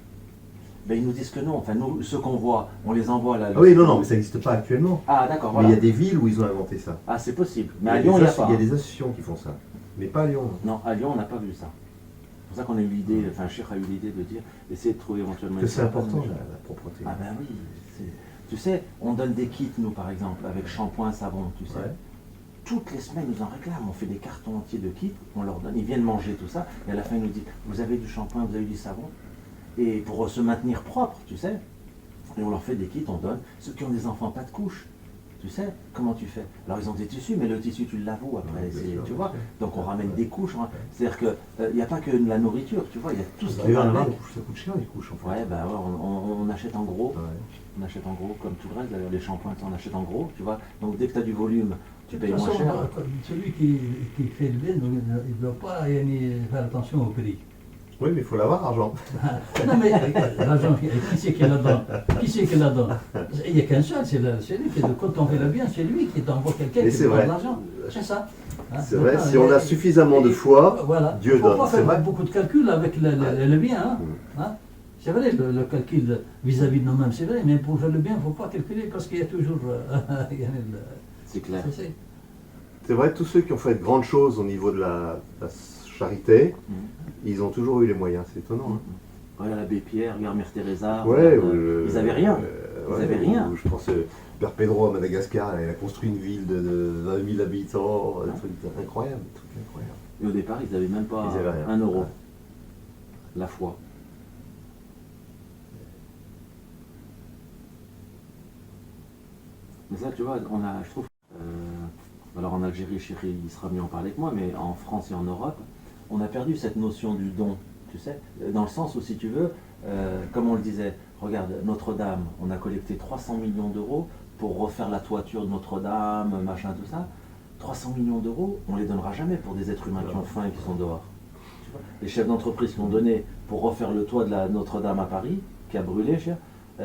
Speaker 2: Ben, ils nous disent que non, enfin nous, ceux qu'on voit, on les envoie là.
Speaker 3: Ah oui, non, mais ça n'existe pas actuellement.
Speaker 2: Ah d'accord,
Speaker 3: Mais
Speaker 2: voilà.
Speaker 3: il y a des villes où ils ont inventé ça.
Speaker 2: Ah c'est possible. Mais
Speaker 3: Il y
Speaker 2: à
Speaker 3: a
Speaker 2: Lyon, il
Speaker 3: des
Speaker 2: n'y a pas.
Speaker 3: il y a des associations qui font ça. Mais pas à Lyon.
Speaker 2: Non, à Lyon, on n'a pas vu ça. C'est pour ça qu'on a eu l'idée, enfin Cheikh a eu l'idée de dire, essayer de trouver éventuellement
Speaker 3: Que c'est
Speaker 2: une
Speaker 3: important,
Speaker 2: caravane.
Speaker 3: la propreté.
Speaker 2: Ah ben oui, tu sais, on donne des kits, nous par exemple, avec shampoing, savon, tu sais.
Speaker 3: Ouais.
Speaker 2: Toutes les semaines, ils nous en réclament. On fait des cartons entiers de kits, on leur donne, ils viennent manger tout ça, et à la fin, ils nous disent, vous avez du shampoing, vous avez du savon, et pour se maintenir propre, tu sais. Et on leur fait des kits, on donne. Ceux qui ont des enfants, pas de couche, tu sais, comment tu fais? Alors ils ont des tissus, mais le tissu, tu le laves où après,
Speaker 3: Ouais, bien sûr,
Speaker 2: tu vois?
Speaker 3: bien sûr.
Speaker 2: Donc on ramène des couches, hein. C'est-à-dire qu'il n'y a pas que de la nourriture, tu vois, il y a tout ce qui
Speaker 3: D'ailleurs,
Speaker 2: va
Speaker 3: là-bas,
Speaker 2: avec.
Speaker 3: ça coûte cher les couches en fait.
Speaker 2: Ouais, bah ouais, on achète en gros.
Speaker 3: Ouais.
Speaker 2: On achète en gros, comme tout le reste, d'ailleurs les shampoings, on achète en gros, tu vois. Donc dès que tu as du volume, tu
Speaker 1: De
Speaker 2: payes
Speaker 1: toute
Speaker 2: moins
Speaker 1: façon,
Speaker 2: cher.
Speaker 1: celui qui fait le bien, il ne doit pas faire attention au prix.
Speaker 3: Oui, mais il faut l'avoir, argent.
Speaker 1: Non mais l'argent, qui c'est qui la donne? Qui c'est qui la donne? Il n'y a qu'un seul, c'est lui qui, quand on fait le bien, c'est lui qui t'envoie quelqu'un
Speaker 3: Mais
Speaker 1: qui
Speaker 3: c'est
Speaker 1: te donne
Speaker 3: vrai.
Speaker 1: l'argent. C'est ça. Hein?
Speaker 3: C'est vrai,
Speaker 1: Maintenant,
Speaker 3: si on a suffisamment de foi,
Speaker 1: voilà.
Speaker 3: Dieu
Speaker 1: Il ne
Speaker 3: donne,
Speaker 1: faut pas
Speaker 3: c'est
Speaker 1: faire
Speaker 3: vrai.
Speaker 1: beaucoup de calculs avec le bien. Hein?
Speaker 3: Mm.
Speaker 1: Hein? C'est vrai, le calcul vis-à-vis de nous-mêmes, c'est vrai, mais pour faire le bien, il ne faut pas calculer parce qu'il y a toujours...
Speaker 2: C'est clair.
Speaker 3: c'est vrai, tous ceux qui ont fait de grandes choses au niveau de la charité,
Speaker 2: Mhm.
Speaker 3: ils ont toujours eu les moyens, c'est étonnant. Hein.
Speaker 2: Regarde l'abbé Pierre, regarde Mère Teresa,
Speaker 3: Ouais,
Speaker 2: regarde, ils n'avaient rien. Ils avaient rien.
Speaker 3: Je pense Père Pedro à Madagascar, il a construit une ville de 20 000 habitants, un truc incroyable, un truc incroyable.
Speaker 2: Et au départ, ils n'avaient même pas
Speaker 3: Ils avaient rien.
Speaker 2: 1 euro.
Speaker 3: Ouais.
Speaker 2: La foi. Mais ça, tu vois, je trouve... alors en Algérie, Chéri, il sera mieux en parler que moi, mais en France et en Europe, on a perdu cette notion du don, tu sais, dans le sens où, si tu veux, comme on le disait, regarde, Notre-Dame, on a collecté 300 millions d'euros pour refaire la toiture de Notre-Dame, machin, tout ça. 300 millions d'euros, on ne les donnera jamais pour des êtres humains qui ont faim et qui sont dehors. Tu vois, les chefs d'entreprise qui ont donné pour refaire le toit de la Notre-Dame à Paris, qui a brûlé, cher,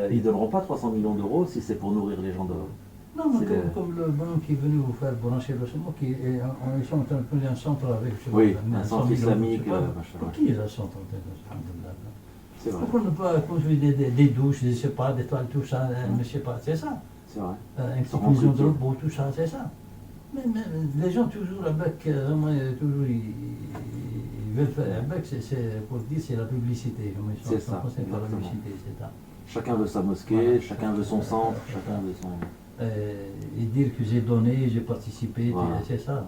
Speaker 2: ils ne donneront pas 300 millions d'euros si c'est pour nourrir les gens dehors.
Speaker 1: Non, mais
Speaker 2: C'est
Speaker 1: comme le bonhomme qui est venu vous faire brancher le semoir, ils sont en train de poser un centre avec, je sais
Speaker 2: Oui,
Speaker 1: pas,
Speaker 2: un
Speaker 1: 100
Speaker 2: centre
Speaker 1: 000 euros,
Speaker 2: islamique,
Speaker 1: je sais pas.
Speaker 2: machin,
Speaker 1: Pour
Speaker 2: ouais.
Speaker 1: qui ils ont un centre en tête, alhamdoulilah.
Speaker 2: C'est vrai,
Speaker 1: Pourquoi ne pas construire des douches, je sais pas, des toiles, tout ça, je sais pas, c'est ça.
Speaker 2: c'est vrai.
Speaker 1: Une
Speaker 2: Sans
Speaker 1: petite maison de
Speaker 2: rentrer
Speaker 1: repos, tout ça, c'est ça. Mais les gens toujours avec, vraiment, toujours, ils veulent faire avec, c'est pour dire c'est la publicité. Comme ils sont
Speaker 2: C'est ça,
Speaker 1: concernés par la
Speaker 2: exactement.
Speaker 1: publicité, c'est ça.
Speaker 2: Chacun veut sa mosquée,
Speaker 1: Voilà.
Speaker 2: chacun veut son centre, chacun veut son...
Speaker 1: Et dire que j'ai donné, j'ai participé,
Speaker 2: Voilà.
Speaker 1: c'est ça.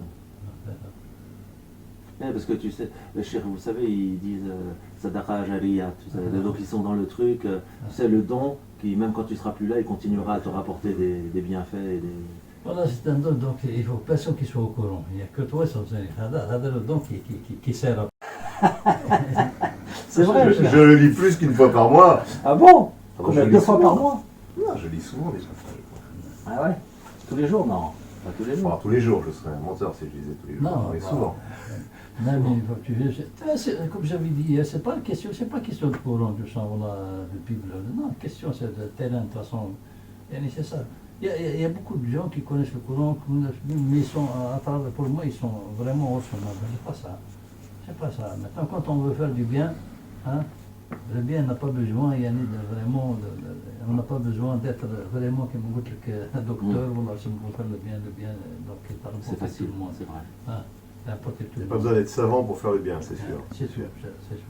Speaker 2: Parce que tu sais, les chers, vous savez, ils disent Sadaqa Jariya, tu sais, donc ils sont dans le truc, tu sais, le don, qui même quand tu seras plus là, il continuera à te rapporter des bienfaits et des...
Speaker 1: Voilà, c'est un don, donc il faut personne qui soit au courant. Il n'y a que toi, ça c'est le don qui sert à...
Speaker 2: C'est vrai,
Speaker 3: Je le lis plus qu'une fois par mois.
Speaker 2: Ah bon
Speaker 3: Ah,
Speaker 2: Combien
Speaker 3: je
Speaker 2: deux
Speaker 3: lis
Speaker 2: fois
Speaker 3: souvent.
Speaker 2: par mois
Speaker 3: Non, je lis souvent déjà.
Speaker 2: Ah ouais Tous les jours, non. Pas tous les
Speaker 3: Enfin,
Speaker 2: jours.
Speaker 3: tous les jours, je serais un menteur si je lisais tous les jours.
Speaker 1: Non,
Speaker 3: mais
Speaker 1: bah,
Speaker 3: souvent.
Speaker 1: Non, mais il faut que comme j'avais dit, c'est pas question de courant du sang, on a de Bible. Non, la question c'est de terrain, de toute façon. C'est ça. Il y a beaucoup de gens qui connaissent le courant, mais ils sont, à travers, pour moi, ils sont vraiment hors chemin. C'est pas ça. C'est pas ça. Maintenant, quand on veut faire du bien, hein, le bien n'a pas besoin, il y a ni de vraiment, on n'a pas besoin d'être vraiment comme un docteur, voilà, c'est pour faire le bien, donc
Speaker 2: C'est facile,
Speaker 1: tout le monde.
Speaker 2: c'est vrai.
Speaker 1: Hein, n'importe tout
Speaker 3: Il n'y
Speaker 1: le
Speaker 3: a pas
Speaker 1: monde.
Speaker 3: besoin d'être savant pour faire le bien, c'est sûr.
Speaker 1: C'est sûr, c'est sûr.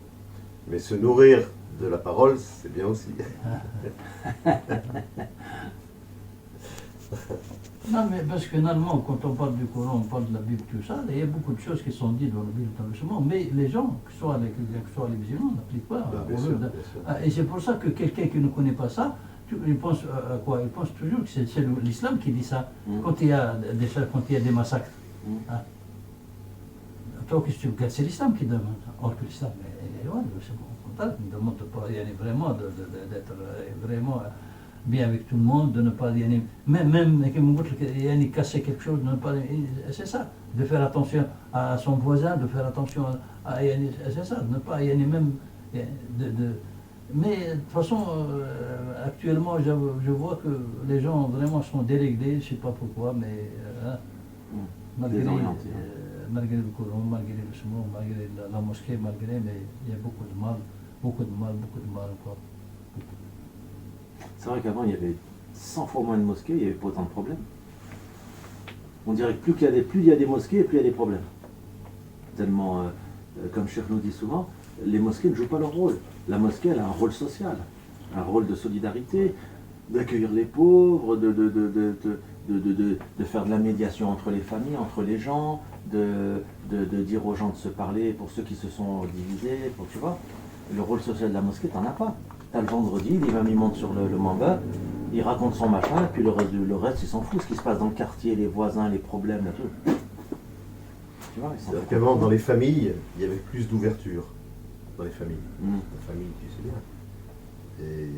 Speaker 3: Mais se nourrir de la parole, c'est bien aussi.
Speaker 1: Non, mais parce que finalement, quand on parle du Coran, on parle de la Bible, tout ça, il y a beaucoup de choses qui sont dites dans la Bible, dans le chemin, mais les gens, que ce soit les musulmans, n'appliquent pas.
Speaker 3: Bien sûr, bien sûr.
Speaker 1: Et c'est pour ça que quelqu'un qui ne connaît pas ça, il pense à quoi? Il pense toujours que c'est l'islam qui dit ça. Quand il y a des massacres. Hein. Toi, qu'est-ce que tu regardes? C'est l'islam qui demande. Or que l'islam, c'est bon, ne demande pas vraiment d'être vraiment bien avec tout le monde, de ne pas même casser quelque chose, de ne pas, c'est ça, de faire attention à son voisin, de faire attention à c'est ça, de ne pas même mais de toute façon actuellement je vois que les gens vraiment sont déréglés, je sais pas pourquoi, mais malgré malgré le Coran, malgré le chemin, malgré la mosquée, mais il y a beaucoup de mal encore.
Speaker 2: C'est vrai qu'avant, il y avait 100 fois moins de mosquées, il n'y avait pas autant de problèmes. On dirait que plus il y a des mosquées, plus il y a des problèmes. Tellement, comme Cheikh nous dit souvent, les mosquées ne jouent pas leur rôle. La mosquée, elle a un rôle social, un rôle de solidarité, d'accueillir les pauvres, de faire de la médiation entre les familles, entre les gens, de dire aux gens de se parler pour ceux qui se sont divisés, tu vois. Le rôle social de la mosquée, t'en as pas. T'as le vendredi, l'imam il monte sur le manga, il raconte son machin, et puis le reste il s'en fout, ce qui se passe dans le quartier, les voisins, les problèmes, là, tout. Tu vois,
Speaker 3: C'est-à-dire qu'avant, dans les familles, il y avait plus d'ouverture. Dans les familles. La famille, tu sais bien. Et,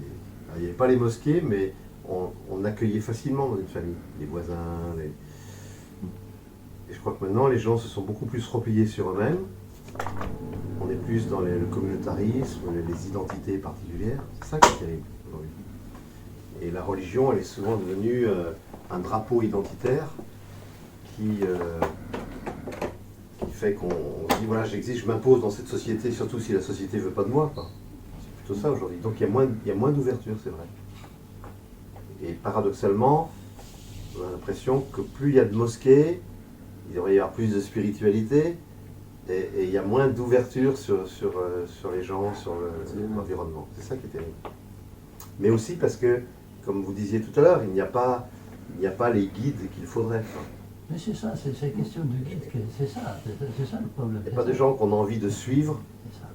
Speaker 3: alors, il n'y avait pas les mosquées, mais on accueillait facilement dans une famille. Les voisins, Et je crois que maintenant, les gens se sont beaucoup plus repliés sur eux-mêmes. On est plus dans le communautarisme, les identités particulières. C'est ça qui est terrible aujourd'hui. Et la religion, elle est souvent devenue un drapeau identitaire qui fait qu'on se dit, voilà, j'existe, je m'impose dans cette société, surtout si la société ne veut pas de moi, quoi. C'est plutôt ça aujourd'hui. Donc il y a moins d'ouverture, c'est vrai. Et paradoxalement, on a l'impression que plus il y a de mosquées, il devrait y avoir plus de spiritualité, et il y a moins d'ouverture sur les gens, sur l'environnement. C'est ça qui est terrible. Mais aussi parce que, comme vous disiez tout à l'heure, il n'y a pas les guides qu'il faudrait.
Speaker 1: Mais c'est ça, c'est question de guide, c'est ça le problème.
Speaker 3: Il n'y a pas de gens qu'on a envie de suivre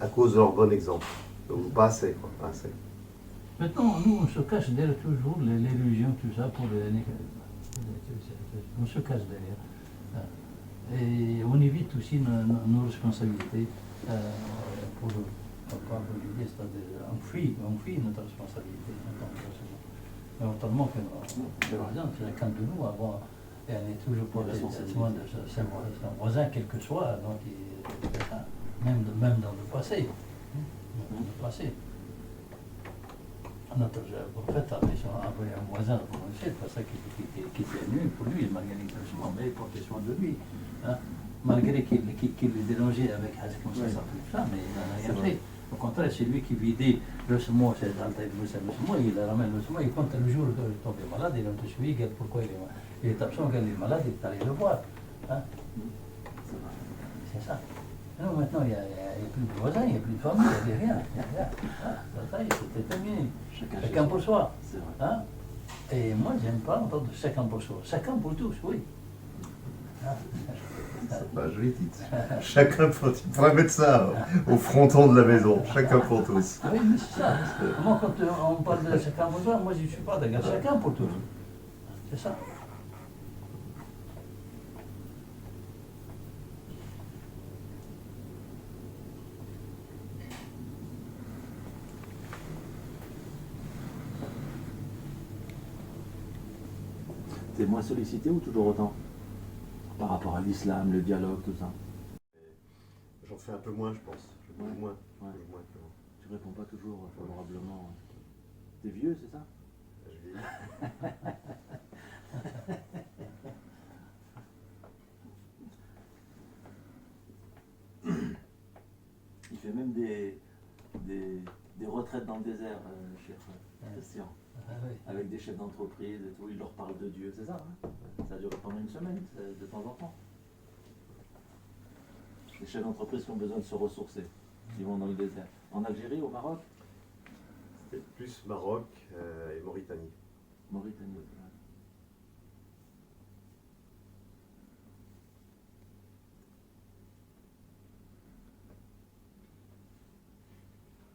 Speaker 3: à cause de leur bon exemple. Donc pas assez, quoi, pas assez.
Speaker 1: Maintenant, nous, on se cache derrière toujours les religions, tout ça, on se cache derrière. Et on évite aussi nos responsabilités pour l'idée, c'est-à-dire on fuit notre responsabilité. Mais autrement que, par exemple, chacun de nous avant, et on est toujours pour c'est un voisin, quel que soit, donc même dans le passé. Dans le passé. Notre prophète avait envoyé un voisin pour c'est pas ça qui était venu pour lui, malgré les musulmans, mais il portait soin de lui. Hein. Malgré qu'il le dérangeait avec comme ça fait ça, mais il n'en a rien fait. Au contraire, c'est lui qui vidait le semoir, c'est le semoir, il ramène le semoir, il compte le jour où il tombe malade, il te suit, il regarde pourquoi il est absent, il est malade, il est allé le voir. Hein. C'est ça. Non, maintenant, il n'y a plus de voisins, il n'y a plus de famille, il n'y a rien. Ça y est, c'était terminé. Chacun pour soi. Hein? Et moi, j'aime pas entendre chacun pour soi. Chacun pour tous, oui.
Speaker 3: C'est pas un joli titre. Chacun pour tous. Il faudrait mettre ça au fronton de la maison. Chacun pour tous.
Speaker 1: Oui, mais c'est ça. Moi, quand on parle de chacun pour soi, moi, je ne suis pas d'accord. Chacun pour tous. C'est ça.
Speaker 2: T'es moins sollicité ou toujours autant? Par rapport à l'islam, le dialogue, tout ça.
Speaker 3: J'en fais un peu moins, je pense. Je bouge moins.
Speaker 2: Ouais.
Speaker 3: Je bouge moins qu'avant.
Speaker 2: Tu réponds pas toujours favorablement. T'es vieux, c'est ça?
Speaker 3: Je vieillis.
Speaker 2: Il fait même des retraites dans le désert, cher Christian.
Speaker 1: Ah, oui.
Speaker 2: Avec des chefs d'entreprise et tout, il leur parle de Dieu, c'est ça, hein? Ça dure pendant une semaine, de temps en temps. Les chefs d'entreprise qui ont besoin de se ressourcer, qui vont dans le désert. En Algérie, au Maroc?
Speaker 3: C'était plus Maroc et Mauritanie.
Speaker 2: Mauritanie. Ouais.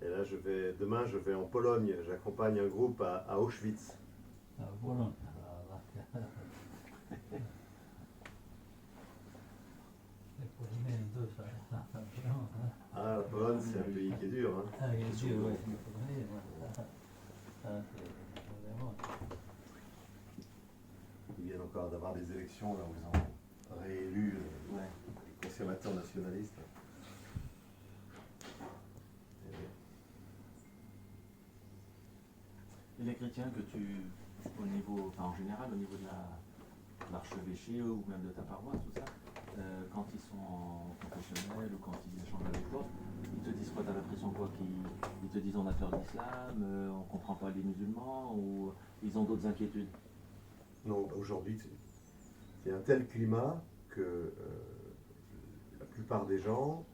Speaker 3: Et là, demain, je vais en Pologne. J'accompagne un groupe à Auschwitz.
Speaker 1: Ah, voilà. Les Polonais, les deux, ça.
Speaker 3: Ah, la Pologne, c'est un pays qui est dur. Hein.
Speaker 1: Ah, il est dur, oui. Les Polonais, ouais. C'est vraiment.
Speaker 3: Ils viennent encore d'avoir des élections là où ils ont réélu les conservateurs nationalistes.
Speaker 2: Et les chrétiens que tu, au niveau, enfin en général, au niveau de l'archevêché ou même de ta paroisse, tout ça, quand ils sont en confessionnel ou quand ils échangent avec toi, ils te disent quoi? T'as l'impression quoi? Ils te disent on a peur de l'islam, on comprend pas les musulmans, ou ils ont d'autres inquiétudes?
Speaker 3: Non, aujourd'hui, il y a un tel climat que la plupart des gens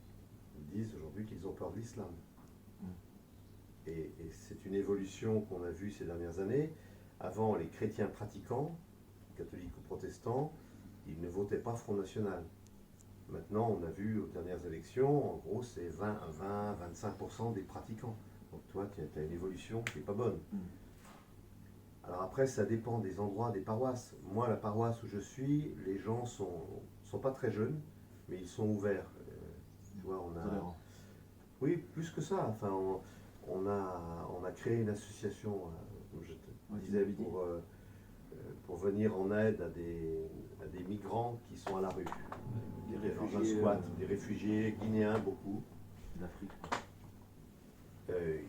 Speaker 3: disent aujourd'hui qu'ils ont peur de l'islam. Et c'est une évolution qu'on a vue ces dernières années. Avant, les chrétiens pratiquants, catholiques ou protestants, ils ne votaient pas Front National. Maintenant, on a vu aux dernières élections, en gros, c'est 20-25% des pratiquants. Donc toi, tu as une évolution qui n'est pas bonne. Alors après, ça dépend des endroits, des paroisses. Moi, la paroisse où je suis, les gens sont pas très jeunes, mais ils sont ouverts. Tu vois, on a... Oui, plus que ça. Enfin, on a créé une association, comme je te disais, pour venir en aide à des migrants qui sont à la rue. Dans un squat, des réfugiés guinéens, beaucoup.
Speaker 2: D'Afrique.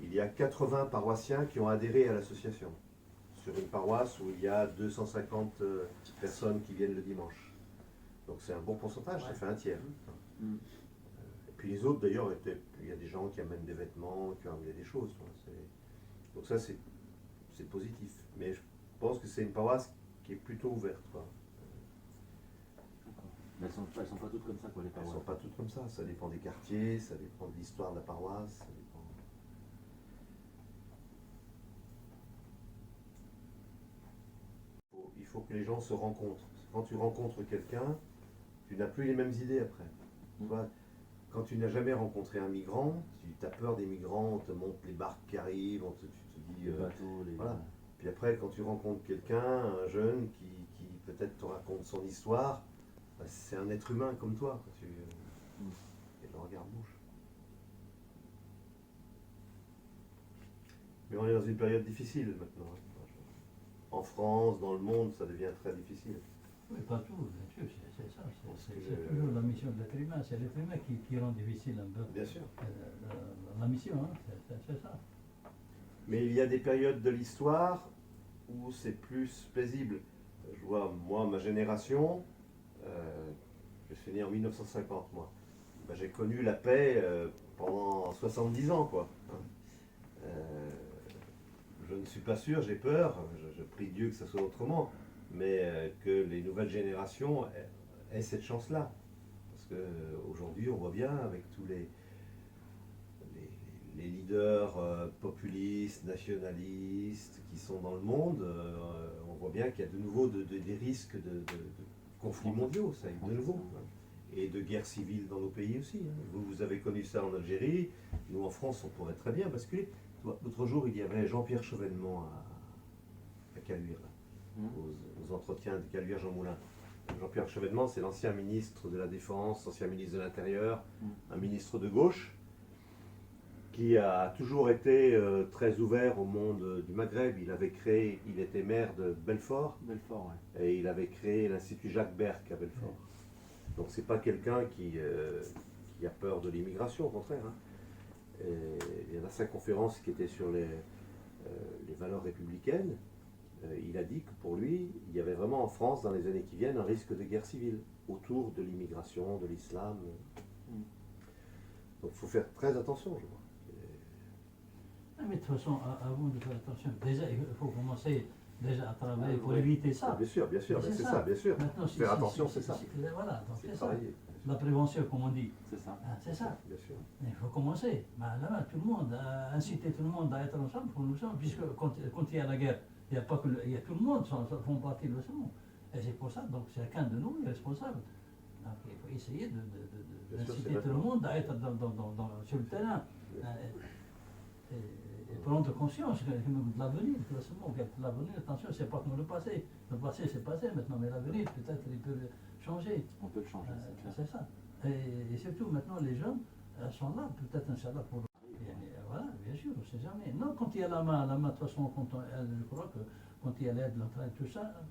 Speaker 3: Il y a 80 paroissiens qui ont adhéré à l'association, sur une paroisse où il y a 250 personnes qui viennent le dimanche. Donc c'est un bon pourcentage, ça fait un tiers. Et puis les autres d'ailleurs, il y a des gens qui amènent des vêtements, qui ont amené des choses. Donc ça c'est positif. Mais je pense que c'est une paroisse qui est plutôt ouverte. Quoi.
Speaker 2: Mais elles sont pas toutes comme ça, quoi, les paroisses.
Speaker 3: Elles ne sont pas toutes comme ça dépend des quartiers, ça dépend de l'histoire de la paroisse, ça dépend... Il faut que les gens se rencontrent. Quand tu rencontres quelqu'un, tu n'as plus les mêmes idées après. Tu vois, quand tu n'as jamais rencontré un migrant, tu as peur des migrants, on te montre les barques qui arrivent, tu te dis...
Speaker 2: les bateaux, les...
Speaker 3: Voilà. Puis après, quand tu rencontres quelqu'un, un jeune, qui peut-être te raconte son histoire, bah, c'est un être humain comme toi. Et le regard bouge. Mais on est dans une période difficile maintenant. En France, dans le monde, ça devient très difficile.
Speaker 1: Oui, partout, bien sûr, c'est ça. C'est toujours la mission de l'être humain. C'est l'être humain qui rend difficile un peu
Speaker 3: Bien sûr.
Speaker 1: la mission, hein, c'est ça.
Speaker 3: Mais il y a des périodes de l'histoire où c'est plus paisible. Je vois, moi, ma génération, je suis né en 1950, moi. Ben, j'ai connu la paix pendant 70 ans, quoi. Je ne suis pas sûr, j'ai peur, je prie Dieu que ça soit autrement, mais que les nouvelles générations aient cette chance-là. Parce qu'aujourd'hui, on voit bien avec tous les leaders populistes, nationalistes qui sont dans le monde, on voit bien qu'il y a de nouveau des risques de conflits mondiaux, ça de nouveau. Et de guerre civile dans nos pays aussi. Vous avez connu ça en Algérie, nous en France on pourrait très bien basculer. L'autre jour il y avait Jean-Pierre Chevènement à Caluire, là, aux entretiens de Caluire-Jean Moulin. Jean-Pierre Chevènement, c'est l'ancien ministre de la Défense, ancien ministre de l'Intérieur, un ministre de gauche, qui a toujours été très ouvert au monde du Maghreb. Il était maire de Belfort,
Speaker 2: ouais.
Speaker 3: et il avait créé l'Institut Jacques Berck à Belfort. Donc c'est pas quelqu'un qui a peur de l'immigration, au contraire. Hein. Il y en a sa conférence qui était sur les valeurs républicaines. Il a dit que pour lui, il y avait vraiment en France, dans les années qui viennent, un risque de guerre civile autour de l'immigration, de l'islam. Donc il faut faire très attention, je crois.
Speaker 1: Mais de toute façon, avant de faire attention, déjà, il faut commencer déjà à travailler pour éviter ça.
Speaker 3: Bien sûr, c'est ça, bien sûr.
Speaker 1: Maintenant,
Speaker 3: faire attention, c'est ça.
Speaker 1: Voilà, donc c'est ça.
Speaker 3: Travailler.
Speaker 1: La prévention, comme on dit.
Speaker 2: C'est ça.
Speaker 1: Ah, c'est ça.
Speaker 3: Bien sûr.
Speaker 1: Il faut commencer. Mais là, tout le monde, inciter tout le monde à être ensemble pour nous ensemble, puisque quand il y a la guerre, il n'y a pas que il y a tout le monde, ça font partie de l'océan. Et c'est pour ça, donc chacun de nous est responsable. Donc il faut essayer d'inciter tout le monde à être sur le terrain. Et prendre conscience de l'avenir, l'avenir, attention, c'est pas comme le passé. Le passé, c'est passé maintenant, mais l'avenir, peut-être, il peut changer.
Speaker 2: On peut le changer, c'est clair.
Speaker 1: C'est ça. Et surtout, maintenant, les jeunes sont là, peut-être, Inch'Allah, pour... Voilà, bien sûr, on ne sait jamais. Non, quand il y a la main, de toute façon, je crois que quand il y a l'aide, l'entraide, tout ça,